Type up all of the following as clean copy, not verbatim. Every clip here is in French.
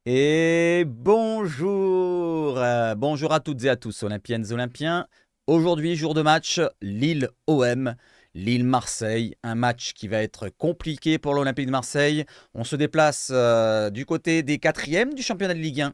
Et bonjour, bonjour à toutes et à tous, Olympiennes, Olympiens. Aujourd'hui, jour de match, Lille-OM, Lille-Marseille. Un match qui va être compliqué pour l'Olympique de Marseille. On se déplace du côté des quatrièmes du championnat de Ligue 1.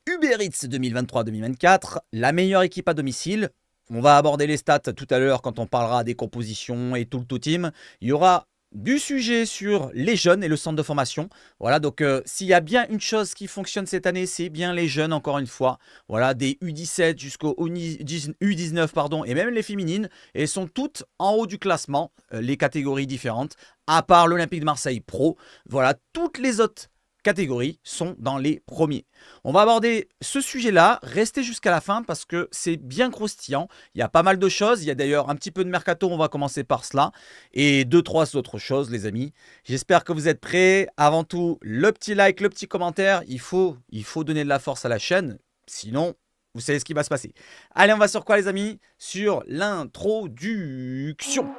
Uber Eats 2023-2024, la meilleure équipe à domicile. On va aborder les stats tout à l'heure quand on parlera des compositions et tout le tout team. Il y aura du sujet sur les jeunes et le centre de formation. Voilà, donc s'il y a bien une chose qui fonctionne cette année, c'est bien les jeunes, encore une fois. Voilà, des U17 jusqu'au U19, pardon, et même les féminines. Et elles sont toutes en haut du classement, les catégories différentes, à part l'Olympique de Marseille Pro. Voilà, toutes les autres catégories sont dans les premiers. On va aborder ce sujet-là, restez jusqu'à la fin parce que c'est bien croustillant. Il y a pas mal de choses, il y a d'ailleurs un petit peu de mercato, on va commencer par cela. Et deux, trois autres choses les amis. J'espère que vous êtes prêts. Avant tout, le petit like, le petit commentaire, il faut donner de la force à la chaîne. Sinon, vous savez ce qui va se passer. Allez, on va sur quoi les amis? Sur l'introduction.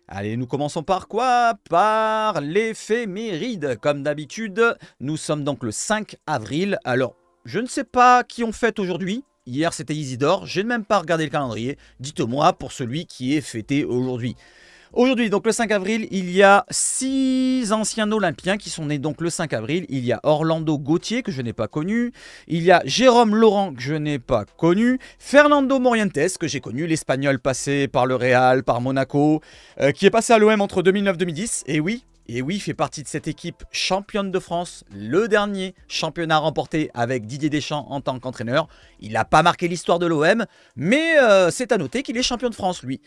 Allez, nous commençons par quoi? Par l'éphéméride. Comme d'habitude, nous sommes donc le 5 avril. Alors, je ne sais pas qui on fête aujourd'hui. Hier, c'était Isidore. Je n'ai même pas regardé le calendrier. Dites-moi pour celui qui est fêté aujourd'hui. Aujourd'hui, donc le 5 avril, il y a 6 anciens Olympiens qui sont nés donc le 5 avril. Il y a Orlando Gauthier, que je n'ai pas connu. Il y a Jérôme Laurent, que je n'ai pas connu. Fernando Morientes, que j'ai connu, l'Espagnol passé par le Real, par Monaco, qui est passé à l'OM entre 2009-2010. Et oui, il fait partie de cette équipe championne de France, le dernier championnat remporté avec Didier Deschamps en tant qu'entraîneur. Il n'a pas marqué l'histoire de l'OM, mais c'est à noter qu'il est champion de France, lui.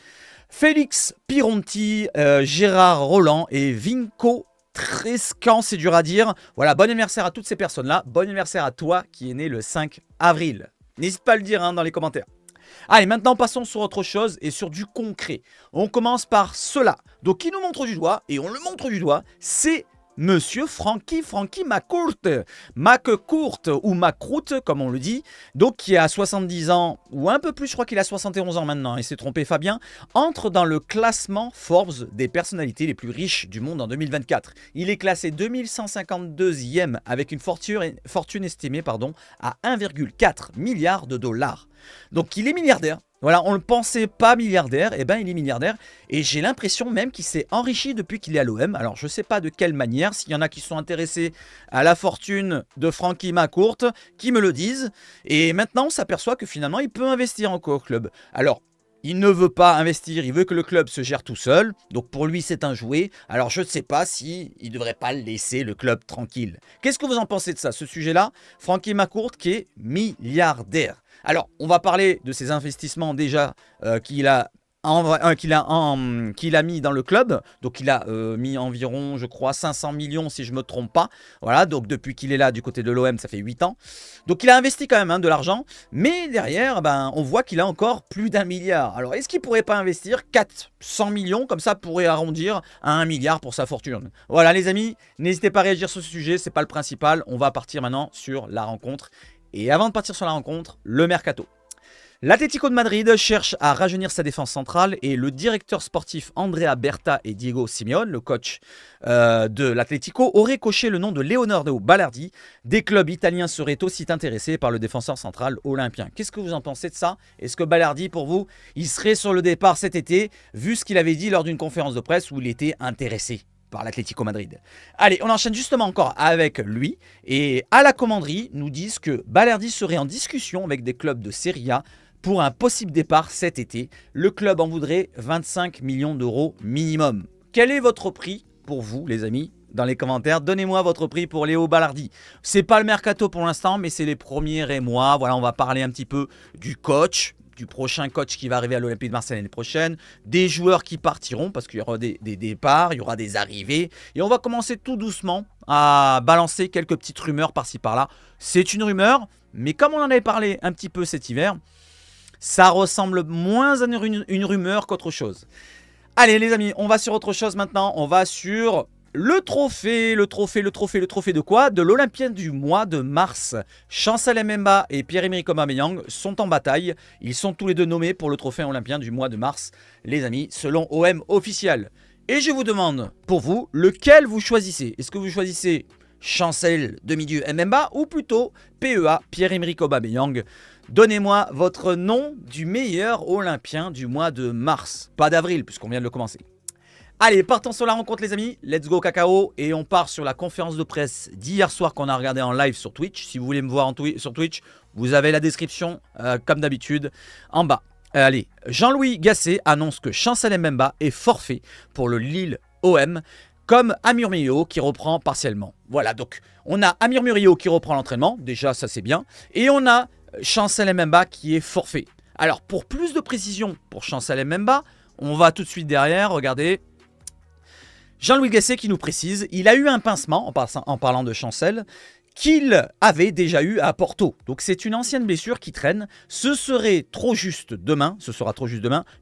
Félix Pironti, Gérard Roland et Vinco Trescan, c'est dur à dire. Voilà, bon anniversaire à toutes ces personnes-là. Bon anniversaire à toi qui est né le 5 avril. N'hésite pas à le dire dans les commentaires. Allez, maintenant passons sur autre chose et sur du concret. On commence par cela. Donc, qui nous montre du doigt, et on le montre du doigt, c'est Monsieur Francky McCourt ou Macroute comme on le dit, donc qui a 70 ans ou un peu plus, je crois qu'il a 71 ans maintenant, il s'est trompé Fabien, entre dans le classement Forbes des personnalités les plus riches du monde en 2024. Il est classé 2152e avec une fortune estimée à 1,4 milliard de dollars. Donc il est milliardaire. Voilà, on ne le pensait pas milliardaire, et ben il est milliardaire. Et j'ai l'impression même qu'il s'est enrichi depuis qu'il est à l'OM. Alors je ne sais pas de quelle manière, s'il y en a qui sont intéressés à la fortune de Francky McCourt, qui me le disent. Et maintenant on s'aperçoit que finalement il peut investir encore au club. Alors, il ne veut pas investir, il veut que le club se gère tout seul. Donc pour lui c'est un jouet. Alors je ne sais pas si il ne devrait pas laisser le club tranquille. Qu'est-ce que vous en pensez de ça, ce sujet-là? Francky McCourt qui est milliardaire. Alors, on va parler de ses investissements déjà qu'il a mis dans le club. Donc il a mis environ, je crois, 500 millions si je ne me trompe pas. Voilà, donc depuis qu'il est là du côté de l'OM, ça fait 8 ans. Donc il a investi quand même de l'argent. Mais derrière, on voit qu'il a encore plus d'1 milliard. Alors est-ce qu'il ne pourrait pas investir 400 millions? Comme ça pourrait arrondir à 1 milliard pour sa fortune. Voilà les amis, n'hésitez pas à réagir sur ce sujet, c'est pas le principal. On va partir maintenant sur la rencontre. Et avant de partir sur la rencontre, le mercato. L'Atlético de Madrid cherche à rajeunir sa défense centrale et le directeur sportif Andrea Berta et Diego Simeone, le coach de l'Atlético, auraient coché le nom de Leonardo Balardi. Des clubs italiens seraient aussi intéressés par le défenseur central olympien. Qu'est-ce que vous en pensez de ça? Est-ce que Balardi, pour vous, il serait sur le départ cet été, vu ce qu'il avait dit lors d'une conférence de presse où il était intéressé par l'Atlético Madrid. Allez, on enchaîne justement encore avec lui. Et à la commanderie, nous disent que Balerdi serait en discussion avec des clubs de Serie A pour un possible départ cet été. Le club en voudrait 25 millions d'euros minimum. Quel est votre prix pour vous, les amis? Dans les commentaires, donnez-moi votre prix pour Léo Balardi. C'est pas le mercato pour l'instant, mais c'est les premiers émois. Voilà, on va parler un petit peu du coach, du prochain coach qui va arriver à l'Olympique de Marseille l'année prochaine, des joueurs qui partiront parce qu'il y aura des départs, il y aura des arrivées. Et on va commencer tout doucement à balancer quelques petites rumeurs par-ci par-là. C'est une rumeur, mais comme on en avait parlé un petit peu cet hiver, ça ressemble moins à une rumeur qu'autre chose. Allez les amis, on va sur autre chose maintenant. On va sur Le trophée de quoi? De l'Olympien du mois de mars. Chancel Mbemba et Pierre-Emerick Aubameyang sont en bataille. Ils sont tous les deux nommés pour le trophée olympien du mois de mars, les amis, selon OM officiel. Et je vous demande, pour vous, lequel vous choisissez? Est-ce que vous choisissez Chancel demi-dieu Mbemba ou plutôt PEA, Pierre-Emerick Aubameyang? Donnez-moi votre nom du meilleur Olympien du mois de mars. Pas d'avril, puisqu'on vient de le commencer. Allez, partons sur la rencontre les amis, let's go cacao. Et on part sur la conférence de presse d'hier soir qu'on a regardé en live sur Twitch. Si vous voulez me voir sur Twitch, vous avez la description comme d'habitude en bas. Allez, Jean-Louis Gasset annonce que Chancel Mbemba est forfait pour le Lille OM, comme Amir Murillo qui reprend partiellement. Voilà, donc on a Amir Murillo qui reprend l'entraînement, déjà ça c'est bien. Et on a Chancel Mbemba qui est forfait. Alors pour plus de précision pour Chancel Mbemba, on va tout de suite derrière, regardez. Jean-Louis Gasset qui nous précise, il a eu un pincement, en parlant de Chancel, qu'il avait déjà eu à Porto. Donc c'est une ancienne blessure qui traîne. Ce sera trop juste demain,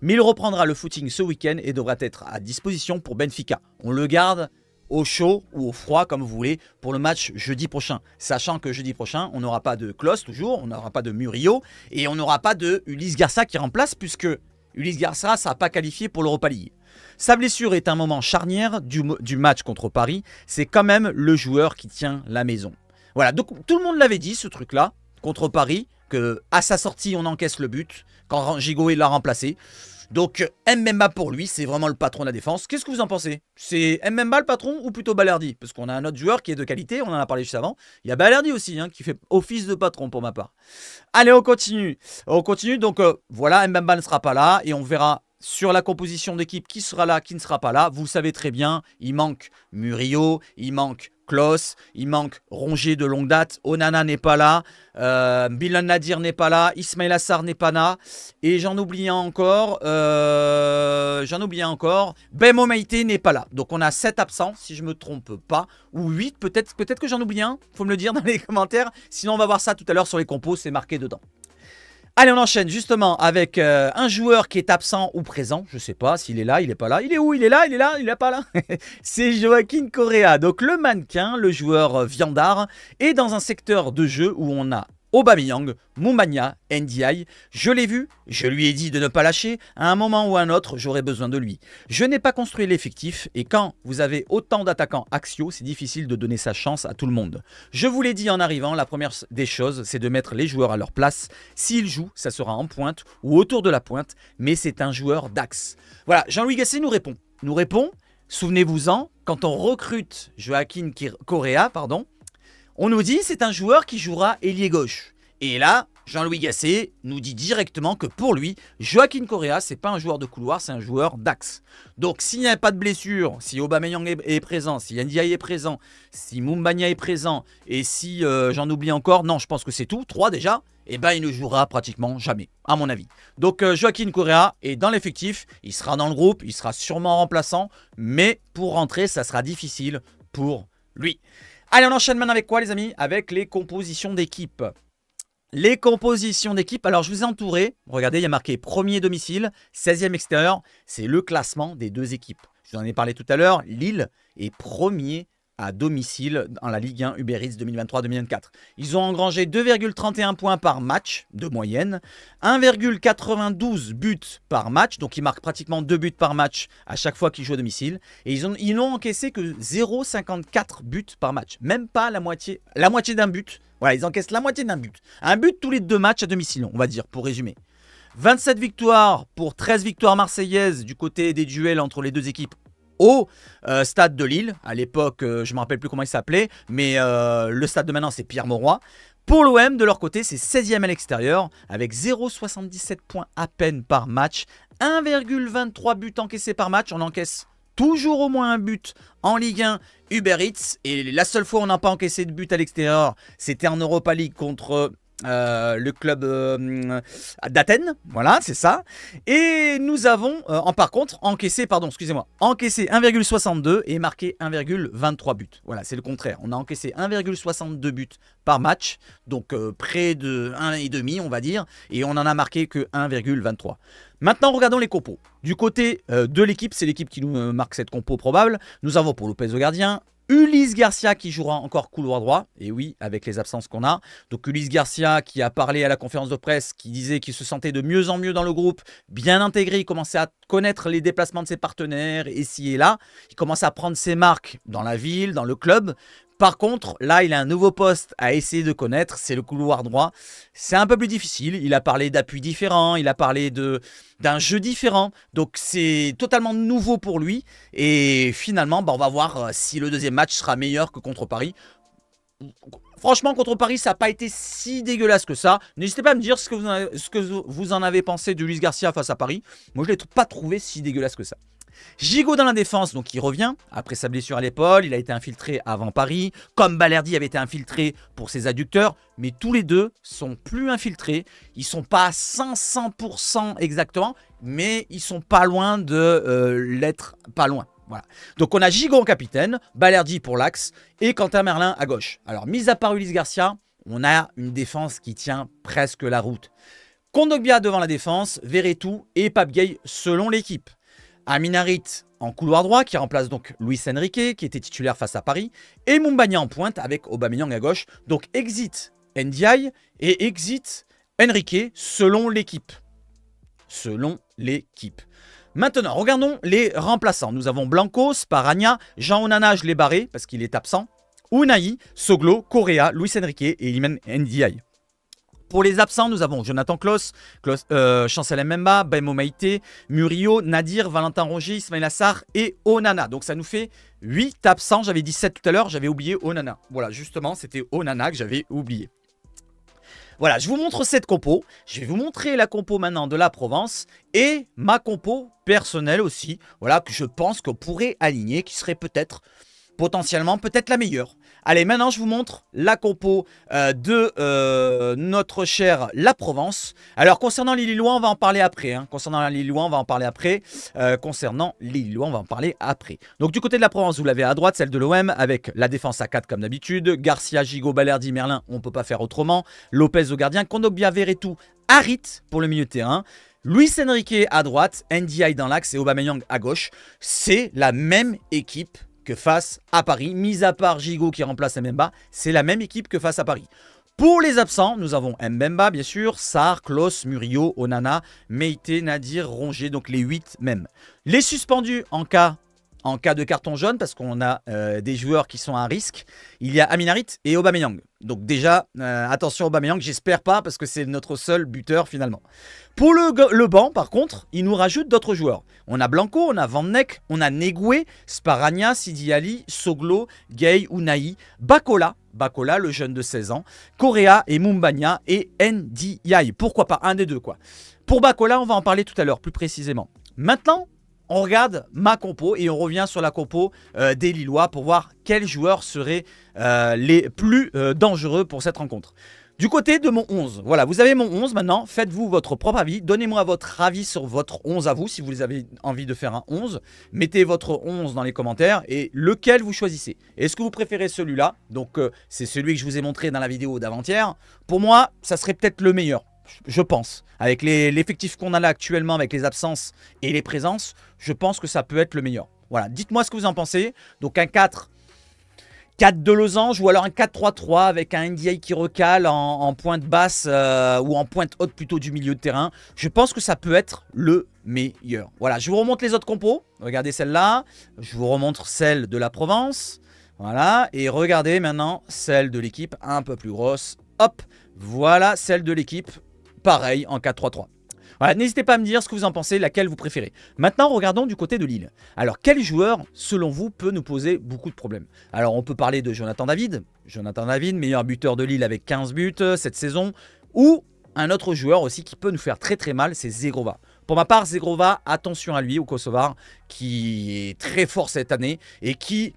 mais il reprendra le footing ce week-end et devra être à disposition pour Benfica. On le garde au chaud ou au froid, comme vous voulez, pour le match jeudi prochain. Sachant que jeudi prochain, on n'aura pas de Klose toujours, on n'aura pas de Murillo, et on n'aura pas de Ulysse Garça qui remplace, puisque Ulysse Garça ne sera pas qualifié pour l'Europa League. Sa blessure est un moment charnière du match contre Paris. C'est quand même le joueur qui tient la maison. Voilà, donc tout le monde l'avait dit ce truc-là, contre Paris, qu'à sa sortie on encaisse le but, quand Gigot l'a remplacé. Donc Mbemba pour lui, c'est vraiment le patron de la défense. Qu'est-ce que vous en pensez? C'est Mbemba le patron ou plutôt Balerdi? Parce qu'on a un autre joueur qui est de qualité, on en a parlé juste avant. Il y a Balerdi aussi, qui fait office de patron pour ma part. Allez, on continue. Donc voilà, Mbemba ne sera pas là et on verra sur la composition d'équipe qui sera là, qui ne sera pas là. Vous le savez très bien, il manque Murillo, il manque Klose, il manque Rongier de longue date, Onana n'est pas là, Bilal Nadir n'est pas là, Ismail Assar n'est pas là, et j'en oubliais encore, Bemo Meïté n'est pas là. Donc on a 7 absents, si je ne me trompe pas, ou 8 peut-être que j'en oublie un, faut me le dire dans les commentaires, sinon on va voir ça tout à l'heure sur les compos, c'est marqué dedans. Allez, on enchaîne justement avec un joueur qui est absent ou présent. Je ne sais pas s'il est là, il n'est pas là. Il est où? Il est là, il n'est pas là. C'est Joaquin Correa. Donc le mannequin, le joueur viandard, est dans un secteur de jeu où on a Aubameyang, Moumania, Ndiaye. Je l'ai vu, je lui ai dit de ne pas lâcher. À un moment ou à un autre, j'aurai besoin de lui. Je n'ai pas construit l'effectif et quand vous avez autant d'attaquants axiaux, c'est difficile de donner sa chance à tout le monde. Je vous l'ai dit en arrivant, la première des choses, c'est de mettre les joueurs à leur place. S'ils jouent, ça sera en pointe ou autour de la pointe, mais c'est un joueur d'axe. Voilà, Jean-Louis Gasset nous répond, souvenez-vous-en, quand on recrute Joaquin Correa, on nous dit c'est un joueur qui jouera ailier gauche. Et là, Jean-Louis Gasset nous dit directement que pour lui, Joaquin Correa, c'est pas un joueur de couloir, c'est un joueur d'axe. Donc s'il n'y a pas de blessure, si Aubameyang est présent, si Ndiaye est présent, si Moumbagna est présent, et si j'en oublie encore, non, je pense que c'est tout, 3 déjà, et ben il ne jouera pratiquement jamais, à mon avis. Donc Joaquin Correa est dans l'effectif, il sera dans le groupe, il sera sûrement remplaçant, mais pour rentrer, ça sera difficile pour lui. Allez, on enchaîne maintenant avec quoi les amis? Avec les compositions d'équipe. Les compositions d'équipe, alors je vous ai entouré, regardez il y a marqué premier domicile, 16e extérieur, c'est le classement des deux équipes. Je vous en ai parlé tout à l'heure, Lille est premier à domicile dans la Ligue 1 Uber Eats 2023-2024. Ils ont engrangé 2,31 points par match de moyenne, 1,92 buts par match, donc ils marquent pratiquement 2 buts par match à chaque fois qu'ils jouent à domicile, et ils n'ont encaissé que 0,54 buts par match, même pas la moitié d'un but. Voilà, ils encaissent la moitié d'un but. Un but tous les 2 matchs à domicile, on va dire, pour résumer. 27 victoires pour 13 victoires marseillaises du côté des duels entre les deux équipes au stade de Lille. À l'époque, je ne me rappelle plus comment il s'appelait, mais le stade de maintenant, c'est Pierre-Mauroy. Pour l'OM, de leur côté, c'est 16e à l'extérieur, avec 0,77 points à peine par match, 1,23 buts encaissés par match. On encaisse toujours au moins un but en Ligue 1 Uber Eats. Et la seule fois où on n'a pas encaissé de but à l'extérieur, c'était en Europa League contre le club d'Athènes, voilà, c'est ça. Et nous avons, par contre, encaissé 1,62 et marqué 1,23 buts. Voilà, c'est le contraire. On a encaissé 1,62 buts par match, donc près de 1,5, on va dire, et on en a marqué que 1,23. Maintenant, regardons les compos. Du côté de l'équipe, c'est l'équipe qui nous marque cette compo probable. Nous avons pour Lopez au gardien, Ulysse Garcia qui jouera encore couloir droit, et oui, avec les absences qu'on a. Donc Ulysse Garcia qui a parlé à la conférence de presse, qui disait qu'il se sentait de mieux en mieux dans le groupe, bien intégré, il commençait à connaître les déplacements de ses partenaires, ici et là. Il commençait à prendre ses marques dans la ville, dans le club. Par contre, là, il a un nouveau poste à essayer de connaître, c'est le couloir droit. C'est un peu plus difficile, il a parlé d'appuis différents, il a parlé d'un jeu différent. Donc c'est totalement nouveau pour lui. Et finalement, on va voir si le deuxième match sera meilleur que contre Paris. Franchement, contre Paris, ça n'a pas été si dégueulasse que ça. N'hésitez pas à me dire ce que vous en avez pensé de Ulysse Garcia face à Paris. Moi, je ne l'ai pas trouvé si dégueulasse que ça. Gigot dans la défense, donc il revient après sa blessure à l'épaule, il a été infiltré avant Paris, comme Balerdi avait été infiltré pour ses adducteurs, mais tous les deux sont plus infiltrés, ils sont pas à 500% exactement, mais ils sont pas loin de l'être pas loin. Voilà. Donc on a Gigot en capitaine, Balerdi pour l'axe et Quentin Merlin à gauche. Alors mis à part Ulysse Garcia, on a une défense qui tient presque la route. Kondogbia devant la défense, Verretou et Pape Gueye selon l'équipe. Aminarit en couloir droit qui remplace donc Luis Enrique qui était titulaire face à Paris et Mumbagna en pointe avec Aubameyang à gauche. Donc exit Ndiaye et exit Enrique selon l'équipe. Selon l'équipe. Maintenant, regardons les remplaçants. Nous avons Blanco, Sparagna, Jean Onana, je l'ai barré parce qu'il est absent. Unai, Soglo, Correa, Luis Enrique et Iliman Ndiaye. Pour les absents, nous avons Jonathan Klaus, Chancel Mbemba, Bemo Maïté, Murillo, Nadir, Valentin Rongier, Ismail Assar et Onana. Donc ça nous fait 8 absents. J'avais dit 7 tout à l'heure, j'avais oublié Onana. Voilà, justement, c'était Onana que j'avais oublié. Voilà, je vous montre cette compo. Je vais vous montrer la compo maintenant de la Provence et ma compo personnelle aussi. Voilà, que je pense qu'on pourrait aligner, qui serait potentiellement peut-être la meilleure. Allez, maintenant je vous montre la compo de notre chère La Provence. Alors concernant les Lillois, on va en parler après. Donc du côté de La Provence, vous l'avez à droite, celle de l'OM, avec la défense à 4 comme d'habitude. Garcia, Gigot, Balerdi, Merlin, on ne peut pas faire autrement. Lopez au gardien, Kondogbia, Verretou, Harit pour le milieu de terrain. Luis Enrique à droite, Ndiaye dans l'axe et Aubameyang à gauche. C'est la même équipe que face à Paris, mis à part Gigot qui remplace Mbemba, c'est la même équipe que face à Paris. Pour les absents, nous avons Mbemba bien sûr, Sarr, Klaus, Murillo, Onana, Meïté, Nadir, Rongier, donc les 8 mêmes. Les suspendus en cas de carton jaune, parce qu'on a des joueurs qui sont à risque, il y a Aminarit et Aubameyang. Donc déjà, attention Aubameyang, j'espère pas, parce que c'est notre seul buteur finalement. Pour le banc, par contre, il nous rajoute d'autres joueurs. On a Blanco, on a Van Neck, on a Negoué, Sparagna, Sidi Ali, Soglo, Gueye, Unai, Bakola, le jeune de 16 ans, Correa et Mumbagna et Ndiaye. Pourquoi pas un des deux quoi. Pour Bakola, on va en parler tout à l'heure plus précisément. Maintenant, on regarde ma compo et on revient sur la compo des Lillois pour voir quels joueurs seraient les plus dangereux pour cette rencontre. Du côté de mon 11, voilà, vous avez mon 11 maintenant, faites-vous votre propre avis, donnez-moi votre avis sur votre 11 à vous, si vous avez envie de faire un 11, mettez votre 11 dans les commentaires et lequel vous choisissez. Est-ce que vous préférez celui-là? Donc c'est celui que je vous ai montré dans la vidéo d'avant-hier. Pour moi, ça serait peut-être le meilleur, je pense. Avec l'effectif qu'on a là actuellement, avec les absences et les présences, je pense que ça peut être le meilleur. Voilà, dites-moi ce que vous en pensez. Donc un 4 de losange ou alors un 4-3-3 avec un Ndiaye qui recale en pointe basse ou en pointe haute plutôt du milieu de terrain. Je pense que ça peut être le meilleur. Voilà, je vous remonte les autres compos. Regardez celle-là. Je vous remontre celle de la Provence. Voilà, et regardez maintenant celle de l'équipe un peu plus grosse. Hop, voilà celle de l'équipe. Pareil en 4-3-3. Voilà, n'hésitez pas à me dire ce que vous en pensez, laquelle vous préférez. Maintenant, regardons du côté de Lille. Alors, quel joueur, selon vous, peut nous poser beaucoup de problèmes? Alors, on peut parler de Jonathan David. Jonathan David, meilleur buteur de Lille avec 15 buts cette saison. Ou un autre joueur aussi qui peut nous faire très très mal, c'est Zegrova. Pour ma part, Zegrova, attention à lui, au Kosovar, qui est très fort cette année et qui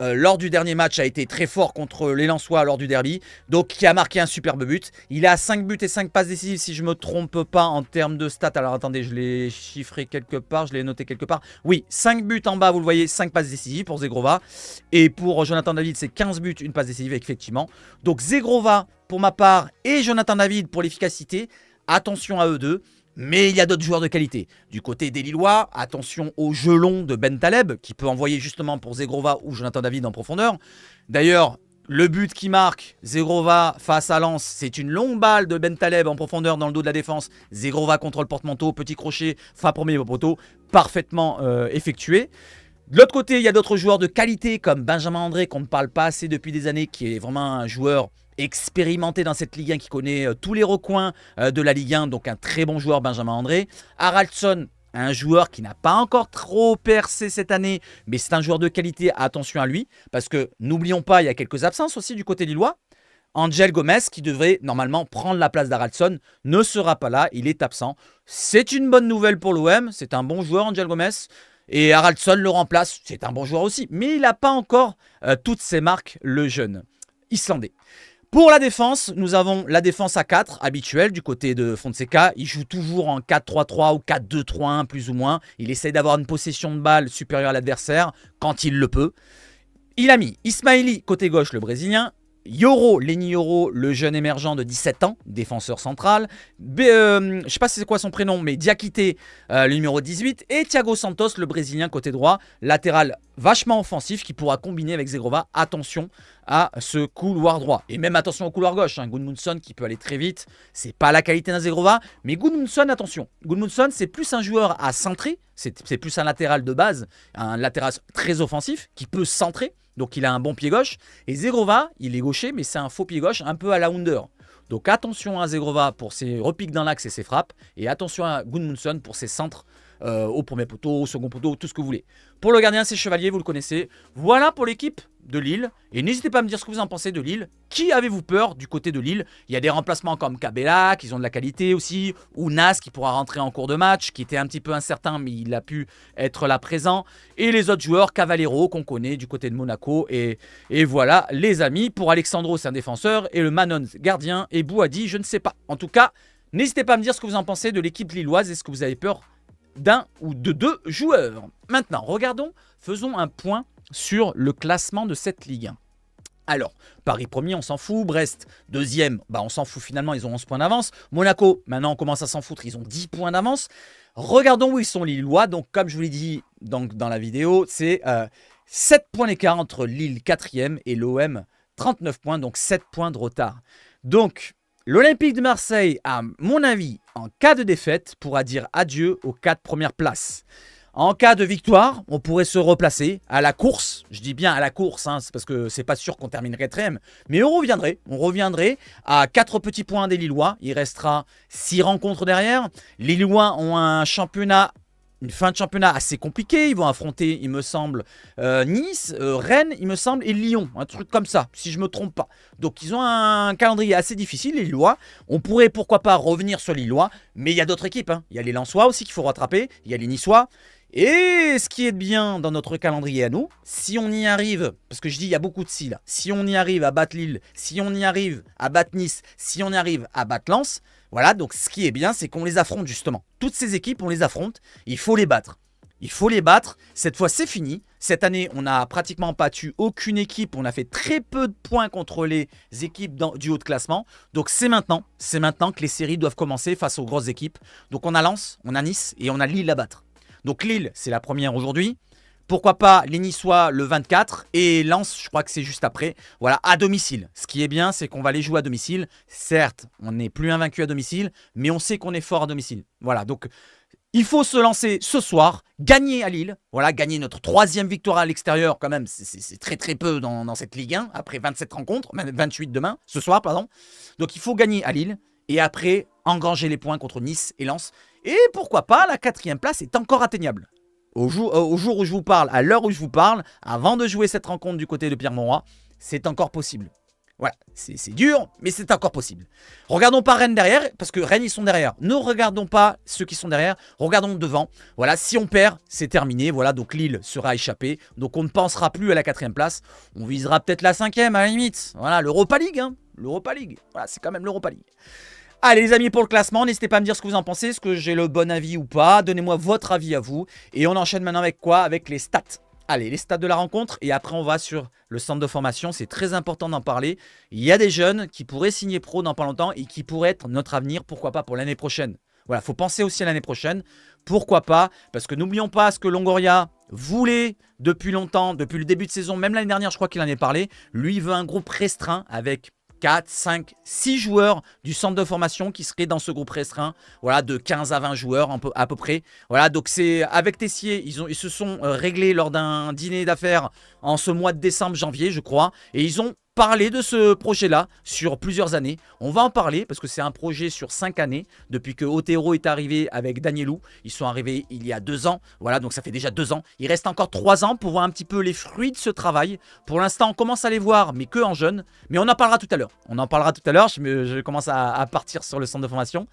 lors du dernier match, a été très fort contre les Lensois lors du derby. Donc, qui a marqué un superbe but. Il a 5 buts et 5 passes décisives, si je ne me trompe pas, en termes de stats. Alors, attendez, je l'ai chiffré quelque part, je l'ai noté quelque part. Oui, 5 buts en bas, vous le voyez, 5 passes décisives pour Zegrova. Et pour Jonathan David, c'est 15 buts, une passe décisive, effectivement. Donc, Zegrova, pour ma part, et Jonathan David pour l'efficacité. Attention à eux deux. Mais il y a d'autres joueurs de qualité. Du côté des Lillois, attention au jeu long de Ben Taleb, qui peut envoyer justement pour Zegrova ou Jonathan David en profondeur. D'ailleurs, le but qui marque Zegrova face à Lens, c'est une longue balle de Ben Taleb en profondeur dans le dos de la défense. Zegrova contre le porte-manteau, petit crochet, frappe premier au poteau, parfaitement effectué. De l'autre côté, il y a d'autres joueurs de qualité comme Benjamin André, qu'on ne parle pas assez depuis des années, qui est vraiment un joueur expérimenté dans cette Ligue 1, qui connaît tous les recoins de la Ligue 1, donc un très bon joueur, Benjamin André. Haraldsson, un joueur qui n'a pas encore trop percé cette année, mais c'est un joueur de qualité, attention à lui, parce que n'oublions pas, il y a quelques absences aussi du côté lillois. Angel Gomez, qui devrait normalement prendre la place d'Haraldsson, ne sera pas là, il est absent. C'est une bonne nouvelle pour l'OM, c'est un bon joueur, Angel Gomez. Et Haraldsson le remplace, c'est un bon joueur aussi, mais il n'a pas encore toutes ses marques, le jeune Islandais. Pour la défense, nous avons la défense à 4 habituelle du côté de Fonseca. Il joue toujours en 4-3-3 ou 4-2-3-1 plus ou moins. Il essaie d'avoir une possession de balle supérieure à l'adversaire quand il le peut. Il a mis Ismaili côté gauche, le Brésilien. Yoro, Lenny Yoro, le jeune émergent de 17 ans, défenseur central. Je ne sais pas c'est quoi son prénom, mais Diakité, le numéro 18. Et Thiago Santos, le Brésilien, côté droit, latéral vachement offensif qui pourra combiner avec Zegrova. Attention à ce couloir droit. Et même attention au couloir gauche. Gudmundsson qui peut aller très vite. C'est pas la qualité d'un Zegrova, mais Gudmundsson, attention. Gudmundsson, c'est plus un joueur à centrer. C'est plus un latéral de base, un latéral très offensif qui peut centrer. Donc il a un bon pied gauche. Et Zegrova, il est gaucher, mais c'est un faux pied gauche un peu à la Under. Donc attention à Zegrova pour ses repiques dans l'axe et ses frappes. Et attention à Gudmundsson pour ses centres au premier poteau, au second poteau, tout ce que vous voulez. Pour le gardien, c'est Chevalier, vous le connaissez. Voilà pour l'équipe de Lille. Et n'hésitez pas à me dire ce que vous en pensez de Lille. Qui avez-vous peur du côté de Lille? Il y a des remplacements comme Cabella, qui ont de la qualité aussi. Ou Nas, qui pourra rentrer en cours de match, qui était un petit peu incertain, mais il a pu être là présent. Et les autres joueurs, Cavallero, qu'on connaît du côté de Monaco. Et voilà, les amis. Pour Alexandro, c'est un défenseur. Et le Manon, gardien. Et Bouhaddi, je ne sais pas. En tout cas, n'hésitez pas à me dire ce que vous en pensez de l'équipe lilloise. Est-ce que vous avez peur d'un ou de deux joueurs? Maintenant, regardons, faisons un point sur le classement de cette Ligue 1. Alors, Paris premier, on s'en fout. Brest deuxième, on s'en fout finalement, ils ont 11 points d'avance. Monaco, maintenant on commence à s'en foutre, ils ont 10 points d'avance. Regardons où ils sont les Lillois. Donc comme je vous l'ai dit dans la vidéo, c'est 7 points d'écart entre Lille 4e et l'OM 39 points, donc 7 points de retard. Donc l'Olympique de Marseille, à mon avis, en cas de défaite, pourra dire adieu aux 4 premières places. En cas de victoire, on pourrait se replacer à la course. Je dis bien à la course, c'est parce que c'est pas sûr qu'on terminerait 4e. Mais on reviendrait à 4 petits points des Lillois. Il restera 6 rencontres derrière. Les Lillois ont un championnat, une fin de championnat assez compliquée. Ils vont affronter, il me semble, Nice, Rennes, il me semble, et Lyon. Un truc comme ça, si je ne me trompe pas. Donc, ils ont un calendrier assez difficile, les Lillois. On pourrait, pourquoi pas, revenir sur les Lillois. Mais il y a d'autres équipes. Il y a les Lensois aussi qu'il faut rattraper. Il y a les Niçois. Et ce qui est bien dans notre calendrier à nous, si on y arrive, parce que je dis il y a beaucoup de si là, si on y arrive à battre Lille, si on y arrive à battre Nice, si on y arrive à battre Lens, voilà, donc ce qui est bien, c'est qu'on les affronte justement. Toutes ces équipes, on les affronte, il faut les battre. Il faut les battre, cette fois c'est fini. Cette année, on n'a pratiquement pas battu aucune équipe, on a fait très peu de points contre les équipes du haut de classement. Donc c'est maintenant que les séries doivent commencer face aux grosses équipes. Donc on a Lens, on a Nice et on a Lille à battre. Donc Lille, c'est la première aujourd'hui. Pourquoi pas les Niçois le 24 et Lens, je crois que c'est juste après. Voilà, à domicile. Ce qui est bien, c'est qu'on va les jouer à domicile. Certes, on n'est plus invaincu à domicile, mais on sait qu'on est fort à domicile. Voilà, donc il faut se lancer ce soir, gagner à Lille. Voilà, gagner notre 3e victoire à l'extérieur quand même. C'est très très peu dans cette Ligue 1, après 27 rencontres, 28 demain, ce soir, pardon. Donc il faut gagner à Lille et après engranger les points contre Nice et Lens. Et pourquoi pas, la 4e place est encore atteignable. Au jour où je vous parle, à l'heure où je vous parle, avant de jouer cette rencontre du côté de Pierre-Mauroy, c'est encore possible. Voilà, c'est dur, mais c'est encore possible. Regardons pas Rennes derrière, parce que Rennes, ils sont derrière. Ne regardons pas ceux qui sont derrière, regardons devant. Voilà, si on perd, c'est terminé. Voilà, donc Lille sera échappé. Donc on ne pensera plus à la 4e place. On visera peut-être la 5e à la limite. Voilà, l'Europa League, hein. L'Europa League. Voilà, c'est quand même l'Europa League. Allez les amis, pour le classement, n'hésitez pas à me dire ce que vous en pensez, est-ce que j'ai le bon avis ou pas. Donnez-moi votre avis à vous. Et on enchaîne maintenant avec quoi? Avec les stats. Allez, les stats de la rencontre et après on va sur le centre de formation. C'est très important d'en parler. Il y a des jeunes qui pourraient signer pro dans pas longtemps et qui pourraient être notre avenir, pourquoi pas pour l'année prochaine. Voilà, il faut penser aussi à l'année prochaine. Pourquoi pas? Parce que n'oublions pas ce que Longoria voulait depuis longtemps, depuis le début de saison, même l'année dernière je crois qu'il en est parlé. Lui il veut un groupe restreint avec 4, 5, 6 joueurs du centre de formation qui seraient dans ce groupe restreint. Voilà, de 15 à 20 joueurs à peu près. Voilà, donc c'est avec Tessier, ils se sont réglés lors d'un dîner d'affaires en ce mois de décembre, janvier, je crois. Et ils ont parlé de ce projet-là sur plusieurs années. On va en parler parce que c'est un projet sur 5 années. Depuis que Otero est arrivé avec Danielou, ils sont arrivés il y a 2 ans. Voilà, donc ça fait déjà 2 ans. Il reste encore 3 ans pour voir un petit peu les fruits de ce travail. Pour l'instant, on commence à les voir, mais que en jeune. Mais on en parlera tout à l'heure. On en parlera tout à l'heure. Je commence à partir sur le centre de formation.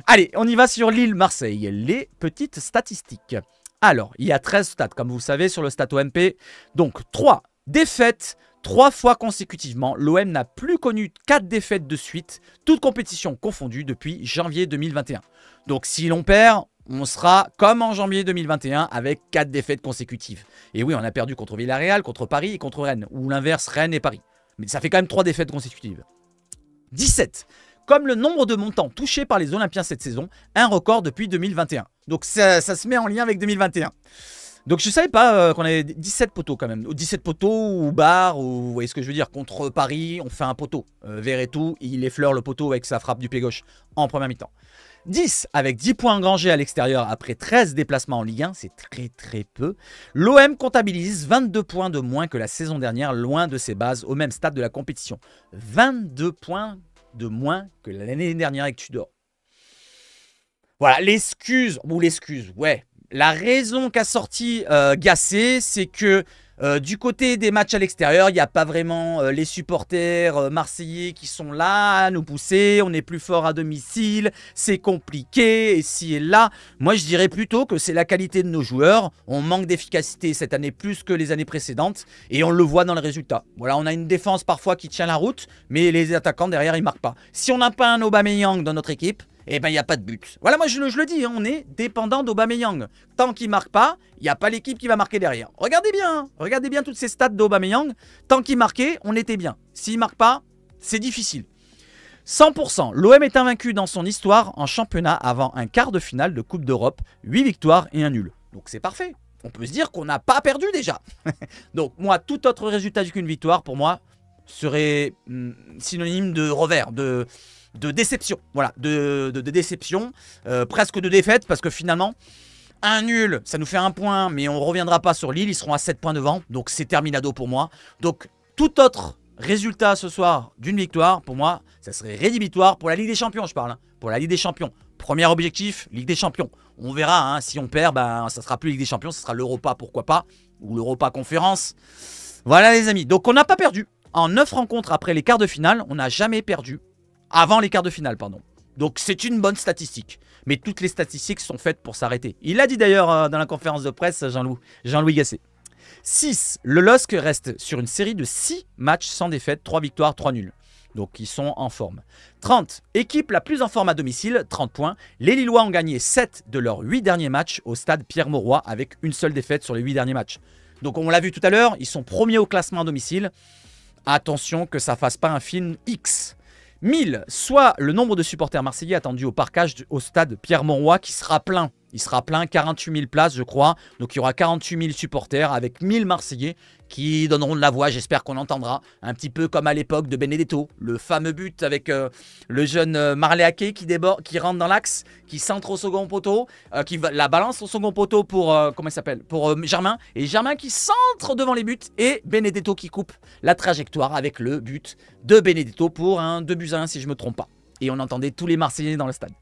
Allez, on y va sur Lille-Marseille. Les petites statistiques. Alors, il y a 13 stats, comme vous le savez, sur le stat OMP. Donc, 3 défaites. 3 fois consécutivement, l'OM n'a plus connu 4 défaites de suite, toutes compétitions confondues depuis janvier 2021. Donc si l'on perd, on sera comme en janvier 2021 avec 4 défaites consécutives. Et oui, on a perdu contre Villarreal, contre Paris et contre Rennes, ou l'inverse, Rennes et Paris. Mais ça fait quand même 3 défaites consécutives. 17. Comme le nombre de montants touchés par les Olympiens cette saison, un record depuis 2021. Donc ça se met en lien avec 2021. Donc je savais pas qu'on avait 17 poteaux quand même. 17 poteaux ou barres, ou vous voyez ce que je veux dire. Contre Paris, on fait un poteau. Verretou, il effleure le poteau avec sa frappe du pied gauche en première mi-temps. 10 avec 10 points engrangés à l'extérieur après 13 déplacements en Ligue 1, c'est très peu. L'OM comptabilise 22 points de moins que la saison dernière, loin de ses bases, au même stade de la compétition. 22 points de moins que l'année dernière avec Tudor. Voilà, l'excuse, ouais. La raison qu'a sorti Gasset, c'est que du côté des matchs à l'extérieur, il n'y a pas vraiment les supporters marseillais qui sont là à nous pousser. On est plus fort à domicile, c'est compliqué, ici et là. Moi, je dirais plutôt que c'est la qualité de nos joueurs. On manque d'efficacité cette année plus que les années précédentes et on le voit dans le résultat. Voilà, on a une défense parfois qui tient la route, mais les attaquants derrière, ils ne marquent pas. Si on n'a pas un Aubameyang dans notre équipe, eh ben, il n'y a pas de but. Voilà, moi je le dis, hein, on est dépendant d'Aubameyang. Tant qu'il ne marque pas, il n'y a pas l'équipe qui va marquer derrière. Regardez bien toutes ces stats d'Aubameyang. Tant qu'il marquait, on était bien. S'il ne marque pas, c'est difficile. 100%, l'OM est invaincu dans son histoire en championnat avant un quart de finale de Coupe d'Europe. 8 victoires et un nul. Donc c'est parfait. On peut se dire qu'on n'a pas perdu déjà. Donc moi, tout autre résultat qu'une victoire, pour moi, serait synonyme de revers, de déception, voilà, de déception, presque de défaite, parce que finalement, un nul, ça nous fait 1 point, mais on ne reviendra pas sur Lille, ils seront à 7 points devant, donc c'est terminado pour moi. Donc, tout autre résultat ce soir d'une victoire, pour moi, ça serait rédhibitoire pour la Ligue des Champions, je parle, hein, pour la Ligue des Champions. Premier objectif, Ligue des Champions. On verra, hein, si on perd, ben, ça ne sera plus Ligue des Champions, ça sera l'Europa, pourquoi pas, ou l'Europa Conférence. Voilà les amis, donc on n'a pas perdu. En 9 rencontres après les quarts de finale, on n'a jamais perdu. Avant les quarts de finale, pardon. Donc c'est une bonne statistique. Mais toutes les statistiques sont faites pour s'arrêter. Il l'a dit d'ailleurs dans la conférence de presse, Jean-Louis Gasset. 6. Le LOSC reste sur une série de 6 matchs sans défaite, 3 victoires, 3 nuls. Donc ils sont en forme. 30. Équipe la plus en forme à domicile, 30 points. Les Lillois ont gagné 7 de leurs 8 derniers matchs au stade Pierre-Mauroy avec une seule défaite sur les 8 derniers matchs. Donc on l'a vu tout à l'heure, ils sont premiers au classement à domicile. Attention que ça fasse pas un film X. 1000, soit le nombre de supporters marseillais attendus au parcage au stade Pierre-Mauroy qui sera plein. Il sera plein, 48 000 places je crois. Donc il y aura 48 000 supporters avec 1000 Marseillais qui donneront de la voix. J'espère qu'on entendra. Un petit peu comme à l'époque de Benedetto. Le fameux but avec le jeune Marley Ake qui rentre dans l'axe, qui centre au second poteau, qui la balance au second poteau pour, comment il s'appelle, pour Germain. Et Germain qui centre devant les buts et Benedetto qui coupe la trajectoire avec le but de Benedetto pour un 2-1 si je ne me trompe pas. Et on entendait tous les Marseillais dans le stade.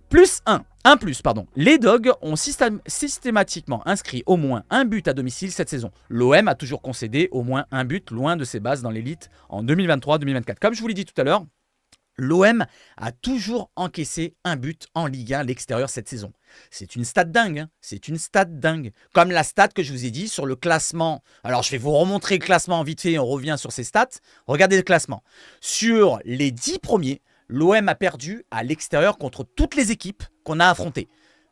Plus 1. 1 plus, pardon. Les Dogs ont systématiquement inscrit au moins un but à domicile cette saison. L'OM a toujours concédé au moins un but loin de ses bases dans l'élite en 2023-2024. Comme je vous l'ai dit tout à l'heure, l'OM a toujours encaissé un but en Ligue 1 à l'extérieur cette saison. C'est une stat dingue, hein, c'est une stat dingue. Comme la stat que je vous ai dit sur le classement. Alors, je vais vous remontrer le classement vite fait et on revient sur ces stats. Regardez le classement. Sur les 10 premiers, l'OM a perdu à l'extérieur contre toutes les équipes qu'on a affrontées.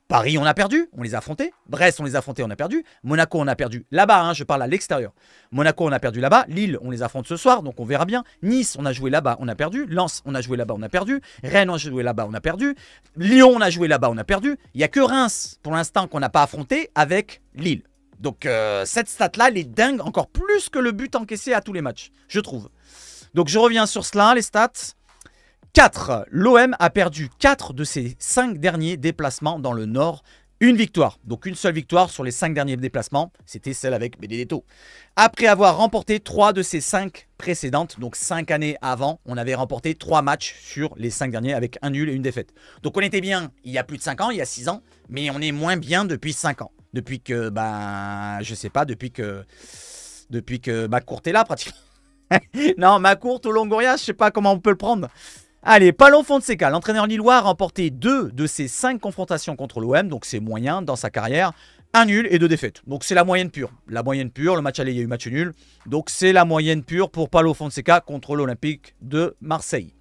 Paris, on a perdu, on les a affrontés. Brest, on les a affrontés, on a perdu. Monaco, on a perdu là-bas, hein, je parle à l'extérieur. Monaco, on a perdu là-bas. Lille, on les affronte ce soir, donc on verra bien. Nice, on a joué là-bas, on a perdu. Lens, on a joué là-bas, on a perdu. Rennes, on a joué là-bas, on a perdu. Lyon, on a joué là-bas, on a perdu. Il n'y a que Reims, pour l'instant, qu'on n'a pas affronté avec Lille. Donc cette stat-là, elle est dingue, encore plus que le but encaissé à tous les matchs, je trouve. Donc je reviens sur cela, les stats. 4. L'OM a perdu 4 de ses 5 derniers déplacements dans le Nord. Une victoire. Donc une seule victoire sur les 5 derniers déplacements. C'était celle avec Benedetto. Après avoir remporté 3 de ses 5 précédentes, donc 5 années avant, on avait remporté 3 matchs sur les 5 derniers avec un nul et une défaite. Donc on était bien il y a plus de 5 ans, il y a 6 ans, mais on est moins bien depuis 5 ans. Depuis que, je sais pas, depuis que Macourt est là pratiquement. Non, Macourt ou Longoria, je sais pas comment on peut le prendre. Allez, Paulo Fonseca, l'entraîneur lillois, a remporté 2 de ses 5 confrontations contre l'OM, donc c'est moyen dans sa carrière. Un nul et 2 défaites. Donc c'est la moyenne pure. La moyenne pure, le match aller, il y a eu match nul. Donc c'est la moyenne pure pour Paulo Fonseca contre l'Olympique de Marseille.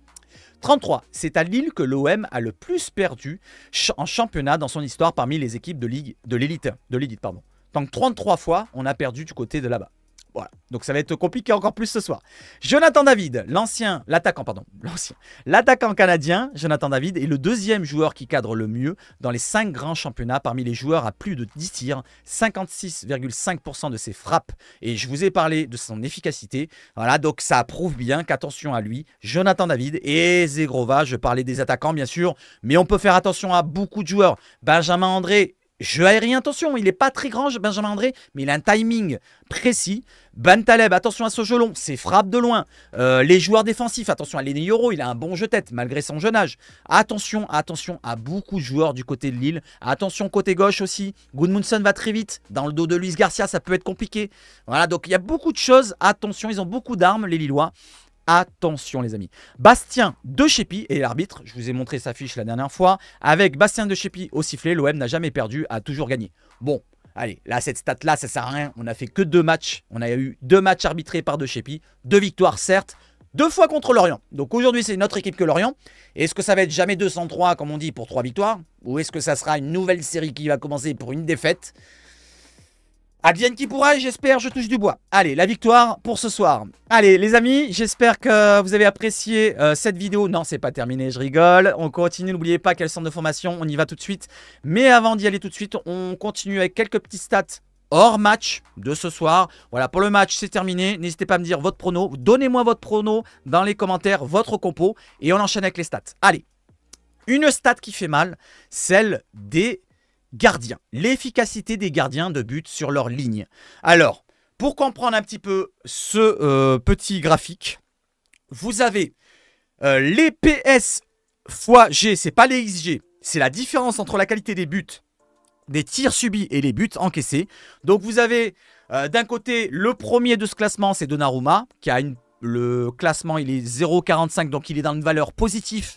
33. C'est à Lille que l'OM a le plus perdu en championnat dans son histoire parmi les équipes de l'élite. Donc 33 fois, on a perdu du côté de là-bas. Voilà, donc ça va être compliqué encore plus ce soir. Jonathan David, l'attaquant canadien, Jonathan David, est le deuxième joueur qui cadre le mieux dans les 5 grands championnats parmi les joueurs à plus de 10 tirs, 56,5% de ses frappes. Et je vous ai parlé de son efficacité. Voilà, donc ça prouve bien qu'attention à lui, Jonathan David et Zegrova. Je parlais des attaquants bien sûr, mais on peut faire attention à beaucoup de joueurs. Benjamin André. Jeu aérien, attention, il n'est pas très grand, Benjamin André, mais il a un timing précis. Bentaleb, attention à Sogelon, ses frappes de loin. Les joueurs défensifs, attention à Lenny Yoro, il a un bon jeu-tête malgré son jeune âge. Attention à beaucoup de joueurs du côté de Lille. Attention côté gauche aussi. Gudmundsson va très vite. Dans le dos de Luis Garcia, ça peut être compliqué. Voilà, donc il y a beaucoup de choses. Attention, ils ont beaucoup d'armes, les Lillois. Attention les amis. Bastien De Chépy est l'arbitre. Je vous ai montré sa fiche la dernière fois. Avec Bastien De Chépy au sifflet, l'OM n'a jamais perdu, a toujours gagné. Bon, allez, là cette stat là, ça sert à rien. On n'a fait que 2 matchs. On a eu 2 matchs arbitrés par De Chépy. 2 victoires certes. 2 fois contre Lorient. Donc aujourd'hui c'est une autre équipe que Lorient. Est-ce que ça va être jamais 203 comme on dit pour 3 victoires? Ou est-ce que ça sera une nouvelle série qui va commencer pour une défaite? Advienne qui pourra, j'espère, je touche du bois. Allez, la victoire pour ce soir. Allez, les amis, j'espère que vous avez apprécié cette vidéo. Non, c'est pas terminé, je rigole. On continue, n'oubliez pas quel centre de formation, on y va tout de suite. Mais avant d'y aller tout de suite, on continue avec quelques petits stats hors match de ce soir. Voilà, pour le match, c'est terminé. N'hésitez pas à me dire votre prono. Donnez-moi votre prono dans les commentaires, votre compo. Et on enchaîne avec les stats. Allez, une stat qui fait mal, celle des gardiens, l'efficacité des gardiens de but sur leur ligne. Alors, pour comprendre un petit peu ce petit graphique, vous avez les PS fois G, c'est pas les XG, c'est la différence entre la qualité des buts, des tirs subis et les buts encaissés. Donc vous avez d'un côté le premier de ce classement, c'est Donnarumma, qui a le classement il est 0,45, donc il est dans une valeur positive.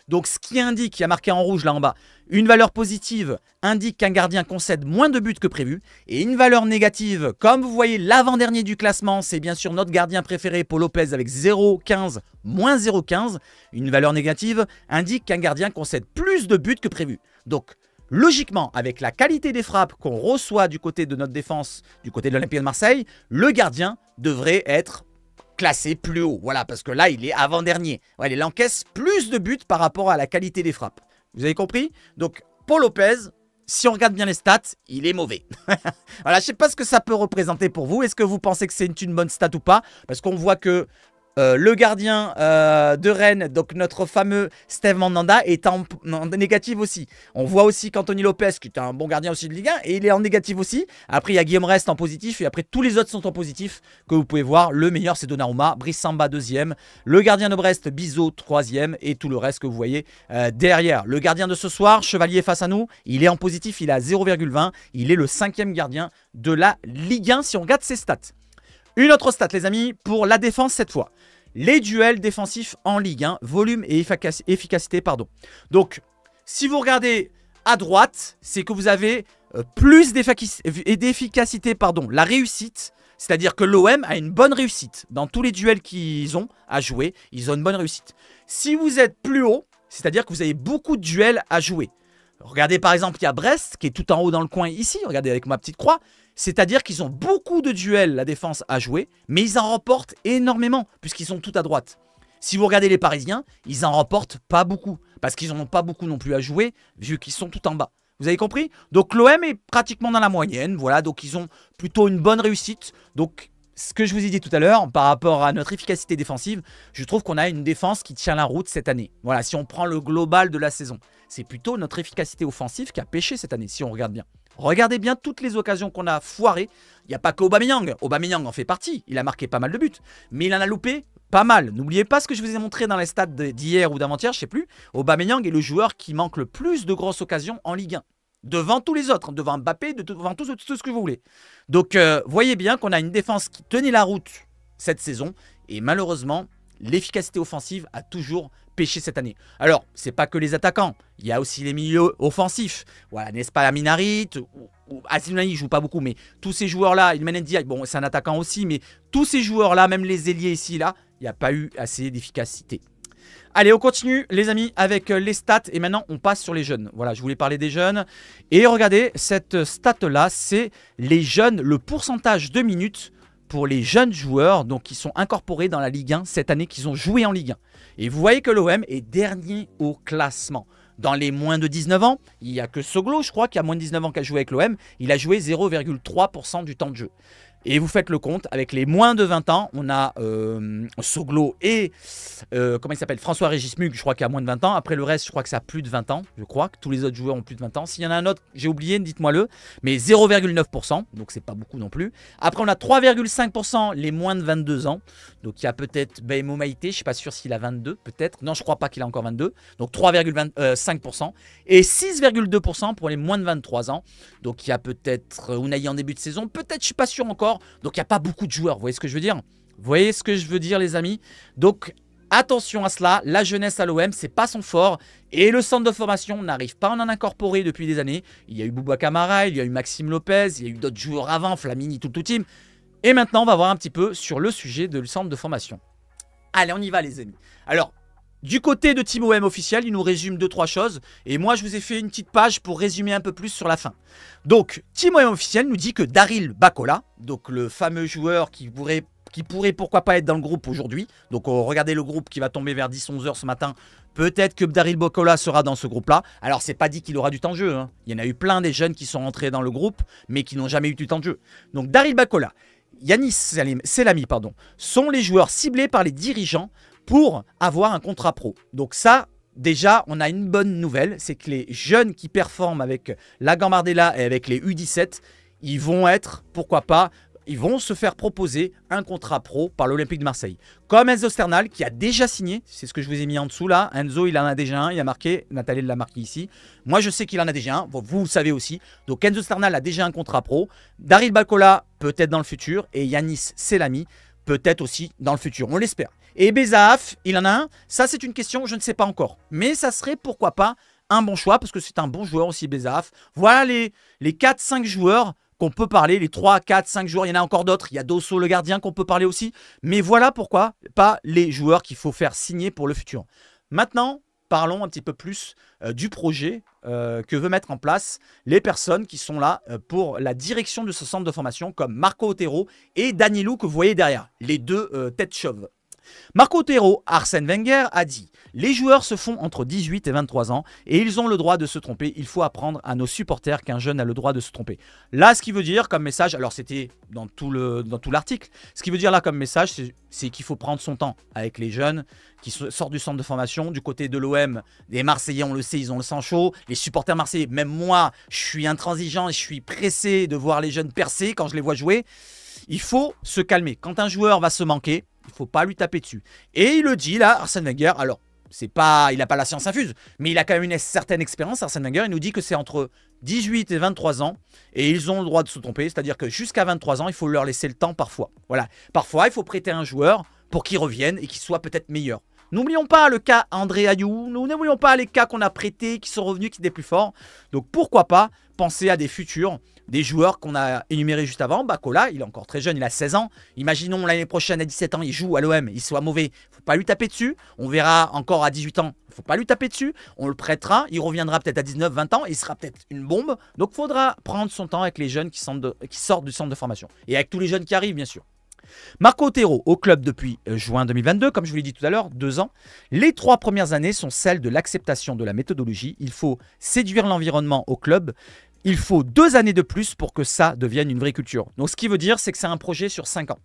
Donc ce qui indique, il y a marqué en rouge là en bas, une valeur positive indique qu'un gardien concède moins de buts que prévu. Et une valeur négative, comme vous voyez l'avant-dernier du classement, c'est bien sûr notre gardien préféré, Paul Lopez, avec 0,15, moins 0,15. Une valeur négative indique qu'un gardien concède plus de buts que prévu. Donc logiquement, avec la qualité des frappes qu'on reçoit du côté de notre défense, du côté de l'Olympique de Marseille, le gardien devrait être classé plus haut. Voilà, parce que là, il est avant-dernier. Ouais, il encaisse plus de buts par rapport à la qualité des frappes. Vous avez compris? Donc, Paul Lopez, si on regarde bien les stats, il est mauvais. Voilà, je ne sais pas ce que ça peut représenter pour vous. Est-ce que vous pensez que c'est une bonne stat ou pas? Parce qu'on voit que le gardien de Rennes, donc notre fameux Steve Mandanda, est en négatif aussi. On voit aussi qu'Anthony Lopez, qui est un bon gardien aussi de Ligue 1, et il est en négatif aussi. Après, il y a Guillaume Rest en positif, et après, tous les autres sont en positif, que vous pouvez voir. Le meilleur, c'est Donnarumma, Brice Samba, deuxième. Le gardien de Brest, Bizot, troisième, et tout le reste que vous voyez derrière. Le gardien de ce soir, Chevalier face à nous, il est en positif, il est à 0,20. Il est le 5e gardien de la Ligue 1, si on regarde ses stats. Une autre stat, les amis, pour la défense cette fois. Les duels défensifs en Ligue 1, volume et efficacité, pardon. Donc, si vous regardez à droite, c'est que vous avez plus d'efficacité, pardon, la réussite. C'est-à-dire que l'OM a une bonne réussite. Dans tous les duels qu'ils ont à jouer, ils ont une bonne réussite. Si vous êtes plus haut, c'est-à-dire que vous avez beaucoup de duels à jouer. Regardez par exemple, il y a Brest qui est tout en haut dans le coin ici. Regardez avec ma petite croix. C'est-à-dire qu'ils ont beaucoup de duels, la défense, à jouer. Mais ils en remportent énormément puisqu'ils sont tout à droite. Si vous regardez les Parisiens, ils en remportent pas beaucoup. Parce qu'ils n'en ont pas beaucoup non plus à jouer vu qu'ils sont tout en bas. Vous avez compris? Donc l'OM est pratiquement dans la moyenne. Voilà, donc ils ont plutôt une bonne réussite. Donc ce que je vous ai dit tout à l'heure par rapport à notre efficacité défensive, je trouve qu'on a une défense qui tient la route cette année. Voilà, si on prend le global de la saison. C'est plutôt notre efficacité offensive qui a pêché cette année, si on regarde bien. Regardez bien toutes les occasions qu'on a foirées. Il n'y a pas qu'Aubameyang. Aubameyang en fait partie. Il a marqué pas mal de buts. Mais il en a loupé pas mal. N'oubliez pas ce que je vous ai montré dans les stats d'hier ou d'avant-hier, je ne sais plus. Aubameyang est le joueur qui manque le plus de grosses occasions en Ligue 1. Devant tous les autres, devant Mbappé, devant tout ce que vous voulez. Donc, voyez bien qu'on a une défense qui tenait la route cette saison. Et malheureusement, l'efficacité offensive a toujours pêché cette année. Alors, c'est pas que les attaquants. Il y a aussi les milieux offensifs. Voilà, n'est-ce pas, Amin Harit ou Aziz, il joue pas beaucoup, mais tous ces joueurs-là, Ilman Ndiaye, bon, c'est un attaquant aussi, mais tous ces joueurs-là, même les ailiers ici, là, il n'y a pas eu assez d'efficacité. Allez, on continue les amis avec les stats et maintenant on passe sur les jeunes. Voilà, je voulais parler des jeunes. Et regardez, cette stat-là, c'est les jeunes, le pourcentage de minutes pour les jeunes joueurs donc qui sont incorporés dans la Ligue 1 cette année, qui ont joué en Ligue 1. Et vous voyez que l'OM est dernier au classement. Dans les moins de 19 ans, il n'y a que Soglo, je crois, qui a moins de 19 ans qui a joué avec l'OM. Il a joué 0,3% du temps de jeu. Et vous faites le compte, avec les moins de 20 ans, on a Soglo et comment il s'appelle, François-Régis Mug, je crois qu'il a moins de 20 ans. Après le reste, je crois que ça a plus de 20 ans. Je crois que tous les autres joueurs ont plus de 20 ans. S'il y en a un autre, j'ai oublié, dites-moi-le. Mais 0,9%, donc c'est pas beaucoup non plus. Après, on a 3,5% les moins de 22 ans. Donc il y a peut-être Baemo Maïté, je ne suis pas sûr s'il a 22, peut-être. Non, je ne crois pas qu'il a encore 22. Donc 3,5%. Et 6,2% pour les moins de 23 ans. Donc il y a peut-être Unai en début de saison, peut-être, je ne suis pas sûr encore. Donc il n'y a pas beaucoup de joueurs, vous voyez ce que je veux dire? Vous voyez ce que je veux dire les amis? Donc attention à cela, la jeunesse à l'OM, c'est pas son fort. Et le centre de formation n'arrive pas à en incorporer depuis des années. Il y a eu Bouba Camara, il y a eu Maxime Lopez, il y a eu d'autres joueurs avant, Flamini, tout team. Et maintenant on va voir un petit peu sur le sujet du centre de formation. Allez, on y va les amis. Alors, du côté de Team OM officiel, il nous résume 2-3 choses. Et moi, je vous ai fait une petite page pour résumer un peu plus sur la fin. Donc, Team OM officiel nous dit que Daryl Bakola, donc le fameux joueur qui pourrait pourquoi pas être dans le groupe aujourd'hui. Donc, regardez le groupe qui va tomber vers 10-11 h ce matin. Peut-être que Daryl Bakola sera dans ce groupe-là. Alors, c'est pas dit qu'il aura du temps de jeu. Hein. Il y en a eu plein des jeunes qui sont rentrés dans le groupe, mais qui n'ont jamais eu du temps de jeu. Donc, Daryl Bakola, Yanis Selami, pardon, sont les joueurs ciblés par les dirigeants pour avoir un contrat pro. Donc ça, déjà, on a une bonne nouvelle, c'est que les jeunes qui performent avec la Gambardella et avec les U17, ils vont être, pourquoi pas, ils vont se faire proposer un contrat pro par l'Olympique de Marseille. Comme Enzo Sternal qui a déjà signé, c'est ce que je vous ai mis en dessous là. Enzo, il en a déjà un, il a marqué, Nathalie l'a marqué ici. Moi, je sais qu'il en a déjà un, vous le savez aussi. Donc Enzo Sternal a déjà un contrat pro. Daryl Bakola, peut-être dans le futur. Et Yanis Selami, peut-être aussi dans le futur, on l'espère. Et Bezaaf, il en a un. Ça, c'est une question, je ne sais pas encore. Mais ça serait, pourquoi pas, un bon choix, parce que c'est un bon joueur aussi, Bezaaf. Voilà les 4-5 joueurs qu'on peut parler, les 3, 4, 5 joueurs. Il y en a encore d'autres. Il y a Dosso, le gardien, qu'on peut parler aussi. Mais voilà pourquoi pas les joueurs qu'il faut faire signer pour le futur. Maintenant, parlons un petit peu plus du projet que veut mettre en place les personnes qui sont là pour la direction de ce centre de formation, comme Marco Otero et Danilou, que vous voyez derrière, les deux têtes chauves. Marco Otero, Arsène Wenger a dit « Les joueurs se font entre 18 et 23 ans et ils ont le droit de se tromper. Il faut apprendre à nos supporters qu'un jeune a le droit de se tromper. » Là, ce qui veut dire comme message, alors c'était dans tout l'article, ce qui veut dire là comme message, c'est qu'il faut prendre son temps avec les jeunes qui sortent du centre de formation. Du côté de l'OM, les Marseillais, on le sait, ils ont le sang chaud. Les supporters marseillais, même moi, je suis intransigeant et je suis pressé de voir les jeunes percer quand je les vois jouer. Il faut se calmer. Quand un joueur va se manquer, il ne faut pas lui taper dessus. Et il le dit là, Arsène Wenger, alors il n'a pas la science infuse, mais il a quand même une certaine expérience. Arsène Wenger, il nous dit que c'est entre 18 et 23 ans et ils ont le droit de se tromper. C'est-à-dire que jusqu'à 23 ans, il faut leur laisser le temps parfois. Voilà. Parfois, il faut prêter un joueur pour qu'il revienne et qu'il soit peut-être meilleur. N'oublions pas le cas André Ayew, n'oublions pas les cas qu'on a prêtés, qui sont revenus, qui étaient plus forts. Donc pourquoi pas penser à des futurs, des joueurs qu'on a énumérés juste avant. Bacola, il est encore très jeune, il a 16 ans. Imaginons l'année prochaine à 17 ans, il joue à l'OM, il soit mauvais. Il ne faut pas lui taper dessus. On verra encore à 18 ans, il ne faut pas lui taper dessus. On le prêtera, il reviendra peut-être à 19, 20 ans, il sera peut-être une bombe. Donc il faudra prendre son temps avec les jeunes qui sortent du centre de formation. Et avec tous les jeunes qui arrivent, bien sûr. Marco Otero au club depuis juin 2022, comme je vous l'ai dit tout à l'heure, 2 ans. Les 3 premières années sont celles de l'acceptation de la méthodologie. Il faut séduire l'environnement au club. Il faut 2 années de plus pour que ça devienne une vraie culture. Donc ce qui veut dire, c'est que c'est un projet sur 5 ans.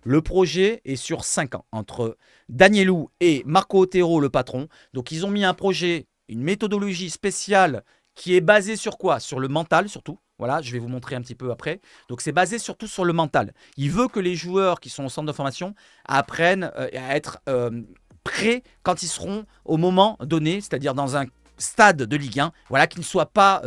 Le projet est sur 5 ans entre Danielou et Marco Otero, le patron. Donc ils ont mis un projet, une méthodologie spéciale qui est basée sur quoi? Sur le mental surtout. Voilà, je vais vous montrer un petit peu après. Donc, c'est basé surtout sur le mental. Il veut que les joueurs qui sont au centre de formation apprennent à être prêts quand ils seront au moment donné, c'est-à-dire dans un stade de Ligue 1, voilà, qu'ils ne soient pas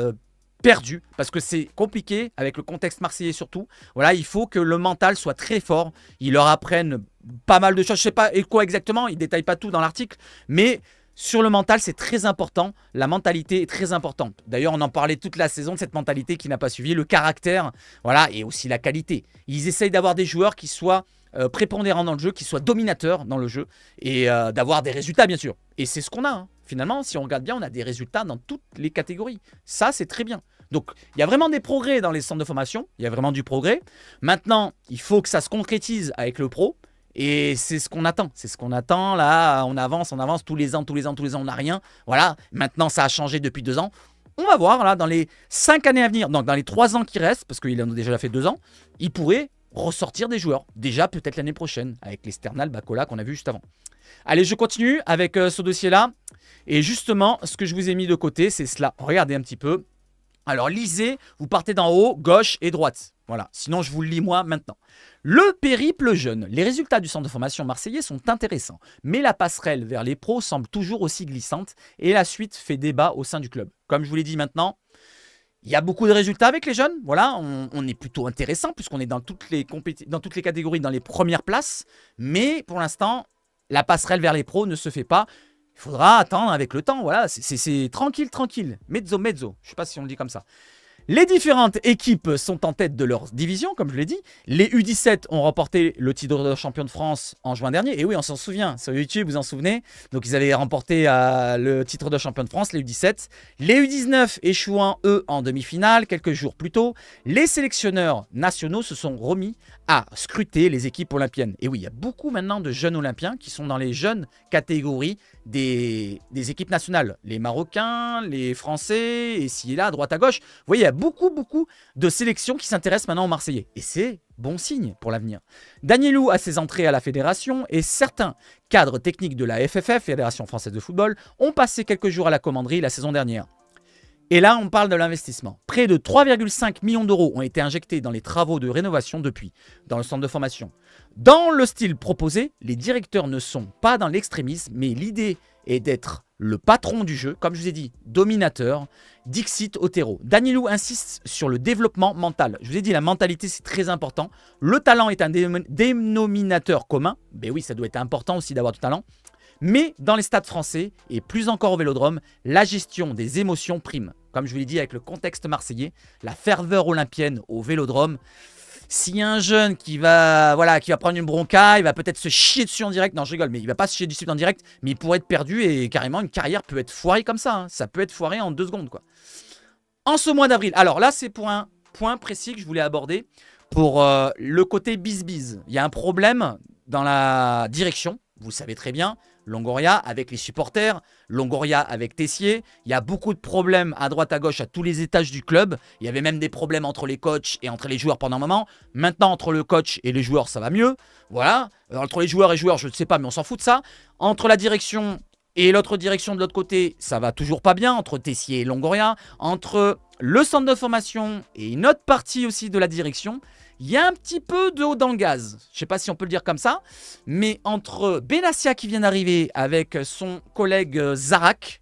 perdus, parce que c'est compliqué avec le contexte marseillais surtout. Voilà, il faut que le mental soit très fort. Ils leur apprennent pas mal de choses. Je ne sais pas quoi exactement, ils ne détaillent pas tout dans l'article, mais sur le mental, c'est très important. La mentalité est très importante. D'ailleurs, on en parlait toute la saison de cette mentalité qui n'a pas suivi. Le caractère, voilà, et aussi la qualité. Ils essayent d'avoir des joueurs qui soient prépondérants dans le jeu, qui soient dominateurs dans le jeu et d'avoir des résultats, bien sûr. Et c'est ce qu'on a. Hein. Finalement, si on regarde bien, on a des résultats dans toutes les catégories. Ça, c'est très bien. Donc, il y a vraiment des progrès dans les centres de formation. Il y a vraiment du progrès. Maintenant, il faut que ça se concrétise avec le pro. Et c'est ce qu'on attend. C'est ce qu'on attend. Là, on avance tous les ans, on n'a rien. Voilà, maintenant ça a changé depuis 2 ans. On va voir, là, dans les 5 années à venir, donc dans les 3 ans qui restent, parce qu'il en a déjà fait 2 ans, il pourrait ressortir des joueurs. Déjà, peut-être l'année prochaine, avec les Sternal, Bacola qu'on a vu juste avant. Allez, je continue avec ce dossier-là. Et justement, ce que je vous ai mis de côté, c'est cela. Regardez un petit peu. Alors, lisez, vous partez d'en haut, gauche et droite. Voilà, sinon je vous le lis moi maintenant. Le périple jeune. Les résultats du centre de formation marseillais sont intéressants, mais la passerelle vers les pros semble toujours aussi glissante et la suite fait débat au sein du club. Comme je vous l'ai dit maintenant, il y a beaucoup de résultats avec les jeunes. Voilà, on est plutôt intéressant puisqu'on est dans toutes les catégories, dans les premières places. Mais pour l'instant, la passerelle vers les pros ne se fait pas. Il faudra attendre avec le temps. Voilà, c'est tranquille, tranquille. Mezzo, mezzo. Je ne sais pas si on le dit comme ça. Les différentes équipes sont en tête de leur division, comme je l'ai dit. Les U17 ont remporté le titre de champion de France en juin dernier. Et oui, on s'en souvient. Sur YouTube, vous en souvenez. Donc, ils avaient remporté le titre de champion de France, les U17. Les U19 échouant, eux, en demi-finale, quelques jours plus tôt. Les sélectionneurs nationaux se sont remis à scruter les équipes olympiennes. Et oui, il y a beaucoup maintenant de jeunes olympiens qui sont dans les jeunes catégories des équipes nationales. Les Marocains, les Français, ici et là, à droite à gauche. Vous voyez, il y a beaucoup de sélections qui s'intéressent maintenant aux Marseillais. Et c'est bon signe pour l'avenir. Danielou a ses entrées à la fédération et certains cadres techniques de la FFF, Fédération Française de Football, ont passé quelques jours à la commanderie la saison dernière. Et là, on parle de l'investissement. Près de 3,5 millions d'euros ont été injectés dans les travaux de rénovation depuis, dans le centre de formation. Dans le style proposé, les directeurs ne sont pas dans l'extrémisme, mais l'idée est d'être le patron du jeu, comme je vous ai dit, dominateur, Dixit Otero. Danielou insiste sur le développement mental. Je vous ai dit, la mentalité, c'est très important. Le talent est un dénominateur commun. Ben oui, ça doit être important aussi d'avoir du talent. Mais dans les stades français, et plus encore au Vélodrome, la gestion des émotions prime. Comme je vous l'ai dit avec le contexte marseillais, la ferveur olympienne au Vélodrome. S'il y a un jeune qui va prendre une bronca, il va peut-être se chier dessus en direct. Non, je rigole, mais il va pas se chier dessus en direct, mais il pourrait être perdu et carrément une carrière peut être foirée comme ça. Hein. Ça peut être foiré en 2 secondes, quoi. En ce mois d'avril, alors là, c'est pour un point précis que je voulais aborder pour le côté bis-bis. Il y a un problème dans la direction vous le savez très bien, Longoria avec les supporters, Longoria avec Tessier. Il y a beaucoup de problèmes à droite à gauche à tous les étages du club. Il y avait même des problèmes entre les coachs et entre les joueurs pendant un moment. Maintenant, entre le coach et les joueurs, ça va mieux. Voilà. Entre les joueurs et joueurs, je ne sais pas, mais on s'en fout de ça. Entre la direction et l'autre direction de l'autre côté, ça va toujours pas bien. Entre Tessier et Longoria. Entre le centre de formation et une autre partie aussi de la direction, il y a un petit peu de haut dans le gaz. Je ne sais pas si on peut le dire comme ça. Mais entre Benassia qui vient d'arriver avec son collègue Zarak,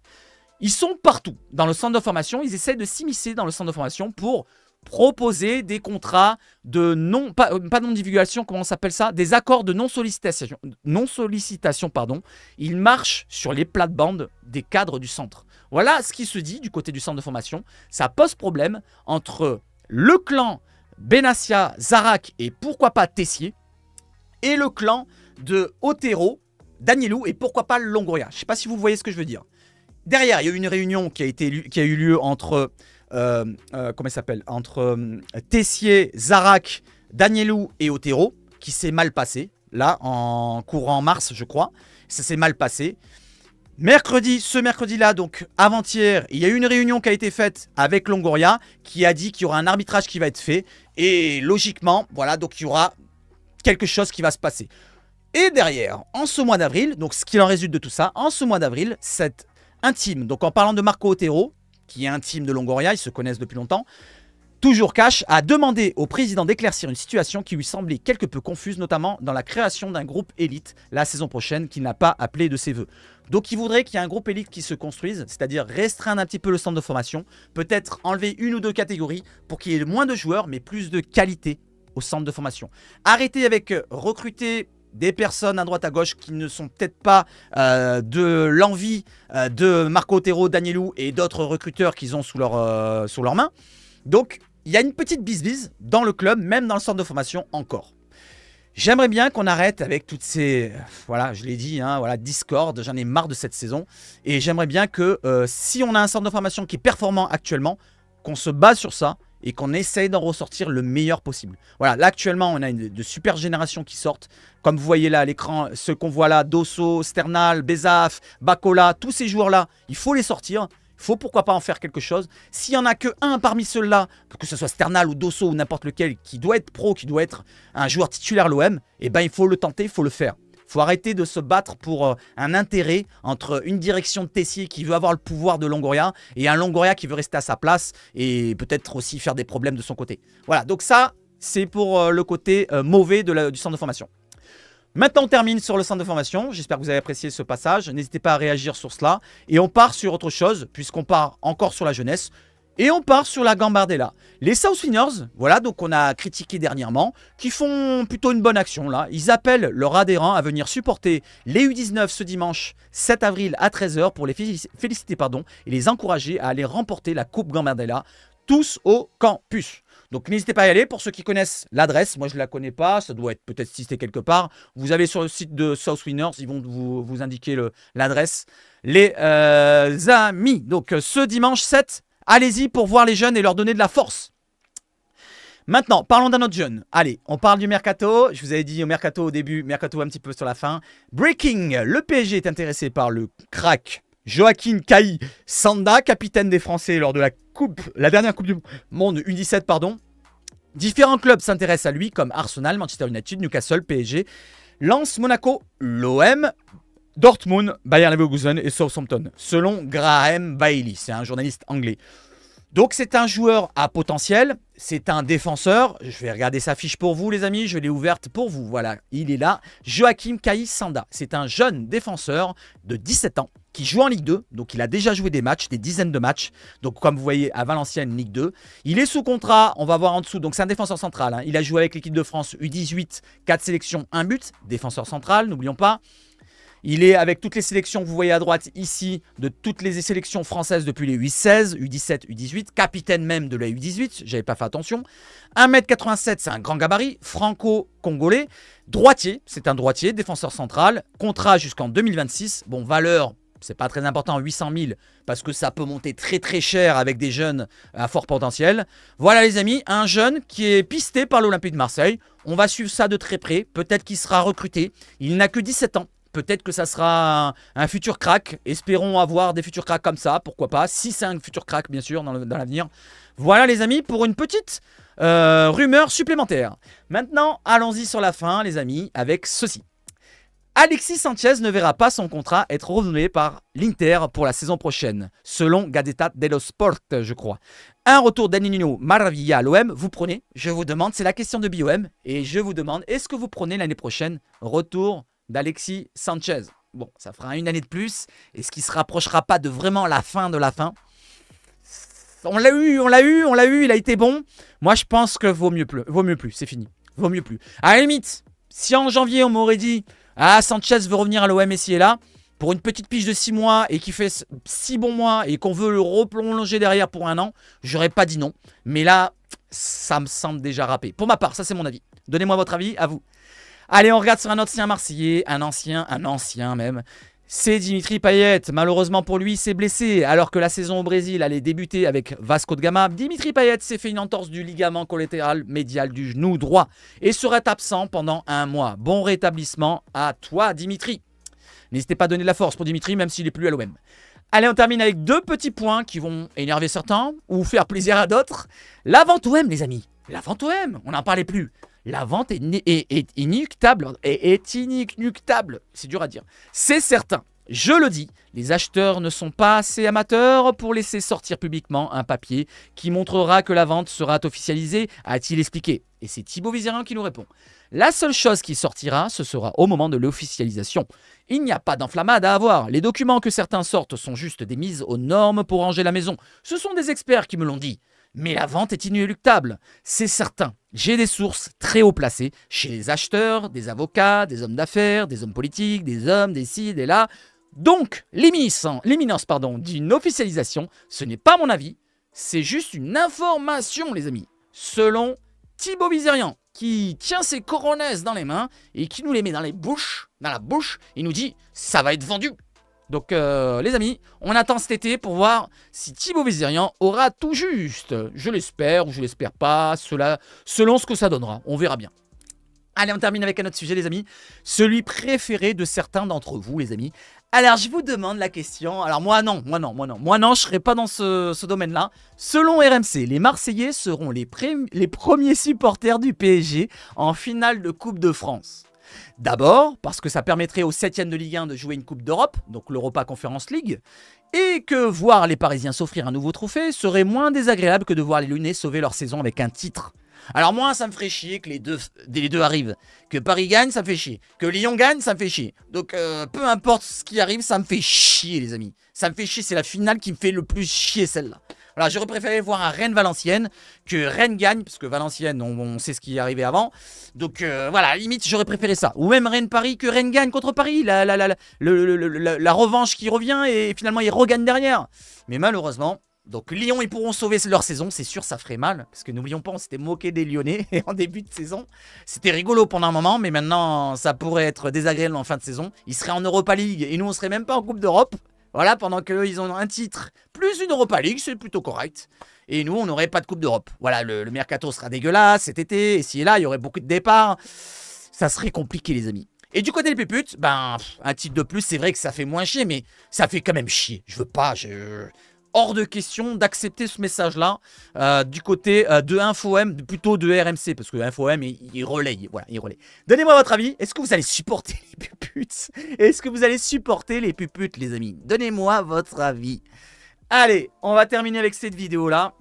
ils sont partout dans le centre de formation. Ils essaient de s'immiscer dans le centre de formation pour proposer des contrats de non... Pas non-divulgation, comment on s'appelle ça? Des accords de non-sollicitation. Pardon. Ils marchent sur les plates-bandes des cadres du centre. Voilà ce qui se dit du côté du centre de formation. Ça pose problème entre le clan Benassia, Zarak et pourquoi pas Tessier, et le clan de Otero, Danielou et pourquoi pas Longoria. Je ne sais pas si vous voyez ce que je veux dire. Derrière, il y a eu une réunion qui a eu lieu entre, comment il s'appelle, entre Tessier, Zarak, Danielou et Otero, qui s'est mal passé, là, en courant mars, je crois. Ça s'est mal passé. Ce mercredi-là, donc avant-hier, il y a eu une réunion qui a été faite avec Longoria qui a dit qu'il y aura un arbitrage qui va être fait. Et logiquement, voilà, donc il y aura quelque chose qui va se passer. Et derrière, en ce mois d'avril, donc ce qu'il en résulte de tout ça, en ce mois d'avril, cette intime, donc en parlant de Marco Otero, qui est intime de Longoria, ils se connaissent depuis longtemps, toujours cash, a demandé au président d'éclaircir une situation qui lui semblait quelque peu confuse, notamment dans la création d'un groupe élite la saison prochaine qu'il n'a pas appelé de ses voeux. Donc il voudrait qu'il y ait un groupe élite qui se construise, c'est-à-dire restreindre un petit peu le centre de formation, peut-être enlever une ou deux catégories pour qu'il y ait moins de joueurs mais plus de qualité au centre de formation. Arrêter avec recruter des personnes à droite à gauche qui ne sont peut-être pas de l'envie de Marco Otero, Danielou et d'autres recruteurs qu'ils ont sous leurs mains. Donc il y a une petite bise-bise dans le club, même dans le centre de formation encore. J'aimerais bien qu'on arrête avec toutes ces... Voilà, je l'ai dit, hein, voilà, Discord, j'en ai marre de cette saison. Et j'aimerais bien que si on a un centre de formation qui est performant actuellement, qu'on se base sur ça et qu'on essaye d'en ressortir le meilleur possible. Voilà, là actuellement, on a de super générations qui sortent. Comme vous voyez là à l'écran, ceux qu'on voit là, Dosso, Sternal, Bezaf, Bacola, tous ces joueurs-là, il faut les sortir. Il faut pourquoi pas en faire quelque chose. S'il n'y en a que un parmi ceux-là, que ce soit Sternal ou Dosso ou n'importe lequel, qui doit être pro, qui doit être un joueur titulaire l'OM, eh ben il faut le tenter, il faut le faire. Il faut arrêter de se battre pour un intérêt entre une direction de Tessier qui veut avoir le pouvoir de Longoria et un Longoria qui veut rester à sa place et peut-être aussi faire des problèmes de son côté. Voilà, donc ça, c'est pour le côté mauvais du centre de formation. Maintenant, on termine sur le centre de formation. J'espère que vous avez apprécié ce passage. N'hésitez pas à réagir sur cela. Et on part sur autre chose, puisqu'on part encore sur la jeunesse. Et on part sur la Gambardella. Les South Winners, voilà, donc on a critiqué dernièrement, qui font plutôt une bonne action là. Ils appellent leurs adhérents à venir supporter les U19 ce dimanche 7 avril à 13 h pour les féliciter et les encourager à aller remporter la Coupe Gambardella, tous au campus. Donc n'hésitez pas à y aller. Pour ceux qui connaissent l'adresse, moi je ne la connais pas, ça doit être peut-être listé quelque part. Vous allez sur le site de South Winners, ils vont vous indiquer l'adresse. Les amis, donc ce dimanche 7, allez-y pour voir les jeunes et leur donner de la force. Maintenant, parlons d'un autre jeune. Allez, on parle du Mercato. Je vous avais dit au Mercato au début, Mercato un petit peu sur la fin. Breaking, le PSG est intéressé par le crack Joaquin Kai Sanda, capitaine des Français lors de la dernière Coupe du Monde U17, pardon. Différents clubs s'intéressent à lui comme Arsenal, Manchester United, Newcastle, PSG, Lens, Monaco, l'OM, Dortmund, Bayern Leverkusen et Southampton, selon Graham Bailey, c'est un journaliste anglais. Donc c'est un joueur à potentiel, c'est un défenseur. Je vais regarder sa fiche pour vous les amis, je l'ai ouverte pour vous. Voilà, il est là. Joaquim Kai Sanda, c'est un jeune défenseur de 17 ans qui joue en Ligue 2. Donc il a déjà joué des matchs, des dizaines de matchs. Donc comme vous voyez à Valenciennes, Ligue 2. Il est sous contrat, on va voir en dessous. Donc c'est un défenseur central, hein. Il a joué avec l'équipe de France U18, 4 sélections, 1 but. Défenseur central, n'oublions pas. Il est avec toutes les sélections que vous voyez à droite ici, de toutes les sélections françaises depuis les U16, U17, U18, capitaine même de la U18, j'avais pas fait attention. 1,87 m, c'est un grand gabarit, franco-congolais, droitier, c'est un droitier, défenseur central, contrat jusqu'en 2026, bon valeur, c'est pas très important, 800 000, parce que ça peut monter très très cher avec des jeunes à fort potentiel. Voilà les amis, un jeune qui est pisté par l'Olympique de Marseille, on va suivre ça de très près, peut-être qu'il sera recruté, il n'a que 17 ans. Peut-être que ça sera un futur crack. Espérons avoir des futurs cracks comme ça, pourquoi pas. Si c'est un futur crack, bien sûr, dans l'avenir. Voilà les amis, pour une petite rumeur supplémentaire. Maintenant, allons-y sur la fin, les amis, avec ceci. Alexis Sanchez ne verra pas son contrat être renouvelé par l'Inter pour la saison prochaine, selon Gazzetta dello Sport, je crois. Un retour d'Aninho Maravilla à l'OM, vous prenez? Je vous demande, c'est la question de BOM, et je vous demande, est-ce que vous prenez l'année prochaine retour d'Alexis Sanchez? Bon, ça fera une année de plus, et ce qui se rapprochera pas de vraiment la fin de la fin. On l'a eu, il a été bon. Moi, je pense que vaut mieux plus, c'est fini. Vaut mieux plus. À la limite, si en janvier, on m'aurait dit... Ah, Sanchez veut revenir à l'OM ici et là, pour une petite pige de 6 mois et qui fait 6 bons mois et qu'on veut le reprolonger derrière pour 1 an, j'aurais pas dit non. Mais là, ça me semble déjà râpé. Pour ma part, ça c'est mon avis. Donnez-moi votre avis, à vous. Allez, on regarde sur un ancien Marseillais, un ancien même. C'est Dimitri Payet. Malheureusement pour lui, il s'est blessé. Alors que la saison au Brésil allait débuter avec Vasco de Gama, Dimitri Payet s'est fait une entorse du ligament collatéral médial du genou droit et serait absent pendant 1 mois. Bon rétablissement à toi, Dimitri. N'hésitez pas à donner de la force pour Dimitri, même s'il n'est plus à l'OM. Allez, on termine avec 2 petits points qui vont énerver certains ou faire plaisir à d'autres. La vente OM, les amis. La vente OM, on n'en parlait plus. La vente est inéluctable. Est inéluctable. C'est dur à dire. C'est certain. Je le dis, les acheteurs ne sont pas assez amateurs pour laisser sortir publiquement un papier qui montrera que la vente sera officialisée, a-t-il expliqué. Et c'est Thibaut Vizirian qui nous répond. La seule chose qui sortira, ce sera au moment de l'officialisation. Il n'y a pas d'enflammade à avoir. Les documents que certains sortent sont juste des mises aux normes pour ranger la maison. Ce sont des experts qui me l'ont dit. Mais la vente est inéluctable, c'est certain. J'ai des sources très haut placées chez les acheteurs, des avocats, des hommes d'affaires, des hommes politiques, des hommes, des ci, des là. Donc, l'imminence d'une officialisation, ce n'est pas mon avis, c'est juste une information, les amis. Selon Thibaut Vizirian, qui tient ses coronets dans les mains et qui nous les met dans la bouche, il nous dit « ça va être vendu ». Donc les amis, on attend cet été pour voir si Thibaut Vizirian aura tout juste. Je l'espère ou je l'espère pas, selon ce que ça donnera, on verra bien. Allez, on termine avec un autre sujet les amis, celui préféré de certains d'entre vous les amis. Alors je vous demande la question, alors moi non, je serai pas dans ce domaine-là. Selon RMC, les Marseillais seront les premiers supporters du PSG en finale de Coupe de France. D'abord, parce que ça permettrait aux 7e de Ligue 1 de jouer une Coupe d'Europe, donc l'Europa Conference League, et que voir les Parisiens s'offrir un nouveau trophée serait moins désagréable que de voir les Lyonnais sauver leur saison avec un titre. Alors moi, ça me ferait chier que les deux arrivent. Que Paris gagne, ça me fait chier. Que Lyon gagne, ça me fait chier. Donc peu importe ce qui arrive, ça me fait chier les amis. Ça me fait chier, c'est la finale qui me fait le plus chier celle-là. Voilà, j'aurais préféré voir un Rennes-Valenciennes que Rennes gagne, parce que Valenciennes, on sait ce qui est arrivé avant. Donc voilà, limite, j'aurais préféré ça. Ou même Rennes-Paris, que Rennes gagne contre Paris. La revanche qui revient et finalement, ils regagnent derrière. Mais malheureusement, donc Lyon, ils pourront sauver leur saison. C'est sûr, ça ferait mal. Parce que n'oublions pas, on s'était moqué des Lyonnais en début de saison. C'était rigolo pendant un moment, mais maintenant, ça pourrait être désagréable en fin de saison. Ils seraient en Europa League et nous, on serait même pas en Coupe d'Europe. Voilà, pendant qu'eux, ils ont un titre plus une Europa League, c'est plutôt correct. Et nous, on n'aurait pas de Coupe d'Europe. Voilà, le mercato sera dégueulasse cet été. Et si et là, il y aurait beaucoup de départs. Ça serait compliqué, les amis. Et du côté des puputes, ben, un titre de plus, c'est vrai que ça fait moins chier, mais ça fait quand même chier. Je veux pas, hors de question d'accepter ce message-là du côté de InfoM, plutôt de RMC, parce que InfoM, il relaye. Voilà, il relaye. Donnez-moi votre avis. Est-ce que vous allez supporter les puputes? Est-ce que vous allez supporter les puputes, les amis? Donnez-moi votre avis. Allez, on va terminer avec cette vidéo-là.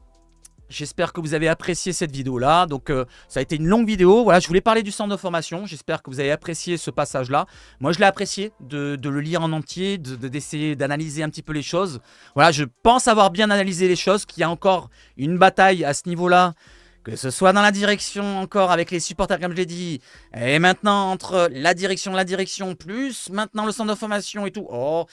J'espère que vous avez apprécié cette vidéo-là. Donc, ça a été une longue vidéo. Voilà, je voulais parler du centre de formation. J'espère que vous avez apprécié ce passage-là. Moi, je l'ai apprécié de le lire en entier, d'essayer d'analyser un petit peu les choses. Voilà, je pense avoir bien analysé les choses, qu'il y a encore une bataille à ce niveau-là. Que ce soit dans la direction encore avec les supporters comme je l'ai dit. Et maintenant, entre la direction, plus maintenant le centre de formation et tout. Oh,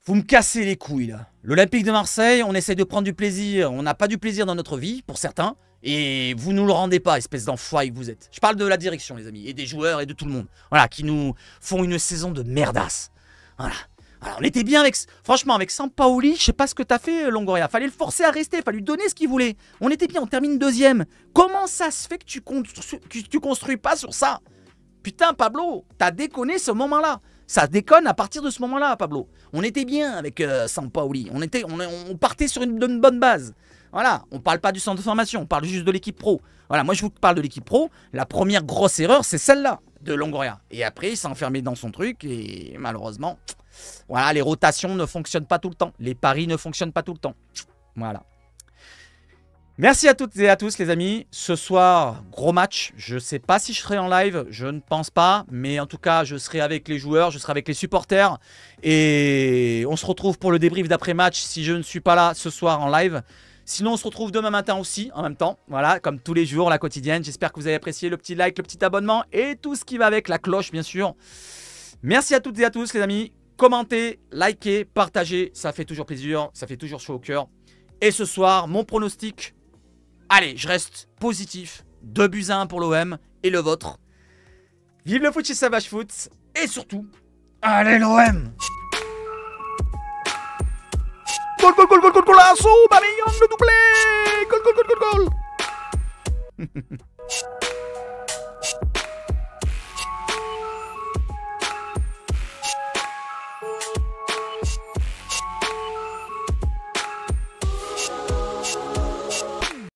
vous me cassez les couilles là. L'Olympique de Marseille, on essaie de prendre du plaisir. On n'a pas du plaisir dans notre vie, pour certains. Et vous nous le rendez pas, espèce d'enfoiré que vous êtes. Je parle de la direction, les amis. Et des joueurs et de tout le monde. Voilà, qui nous font une saison de merdasse. Voilà. Alors, on était bien avec... Franchement, avec Sampaoli, je sais pas ce que t'as fait, Longoria. Fallait le forcer à rester, fallait lui donner ce qu'il voulait. On était bien, on termine 2e. Comment ça se fait que tu construis pas sur ça? Putain, Pablo, t'as déconné ce moment-là. Ça déconne à partir de ce moment-là, Pablo. On était bien avec Sampaoli. On partait sur une bonne base. Voilà, on parle pas du centre de formation, on parle juste de l'équipe pro. Voilà, moi je vous parle de l'équipe pro. La première grosse erreur, c'est celle-là de Longoria. Et après, il s'est enfermé dans son truc et malheureusement, voilà, les rotations ne fonctionnent pas tout le temps. Les paris ne fonctionnent pas tout le temps. Voilà. Merci à toutes et à tous les amis. Ce soir, gros match. Je ne sais pas si je serai en live, je ne pense pas. Mais en tout cas, je serai avec les joueurs, je serai avec les supporters. Et on se retrouve pour le débrief d'après-match si je ne suis pas là ce soir en live. Sinon, on se retrouve demain matin aussi, en même temps. Voilà, comme tous les jours, la quotidienne. J'espère que vous avez apprécié le petit like, le petit abonnement et tout ce qui va avec, la cloche, bien sûr. Merci à toutes et à tous, les amis. Commentez, likez, partagez. Ça fait toujours plaisir, ça fait toujours chaud au cœur. Et ce soir, mon pronostic... Allez, je reste positif. 2-1 pour l'OM et le vôtre. Vive le foot chez Savage Foot. Et surtout, allez l'OM! Goal, goal, goal, goal, goal, golazo! Babillon, le doublé! Goal, goal, goal, goal, goal!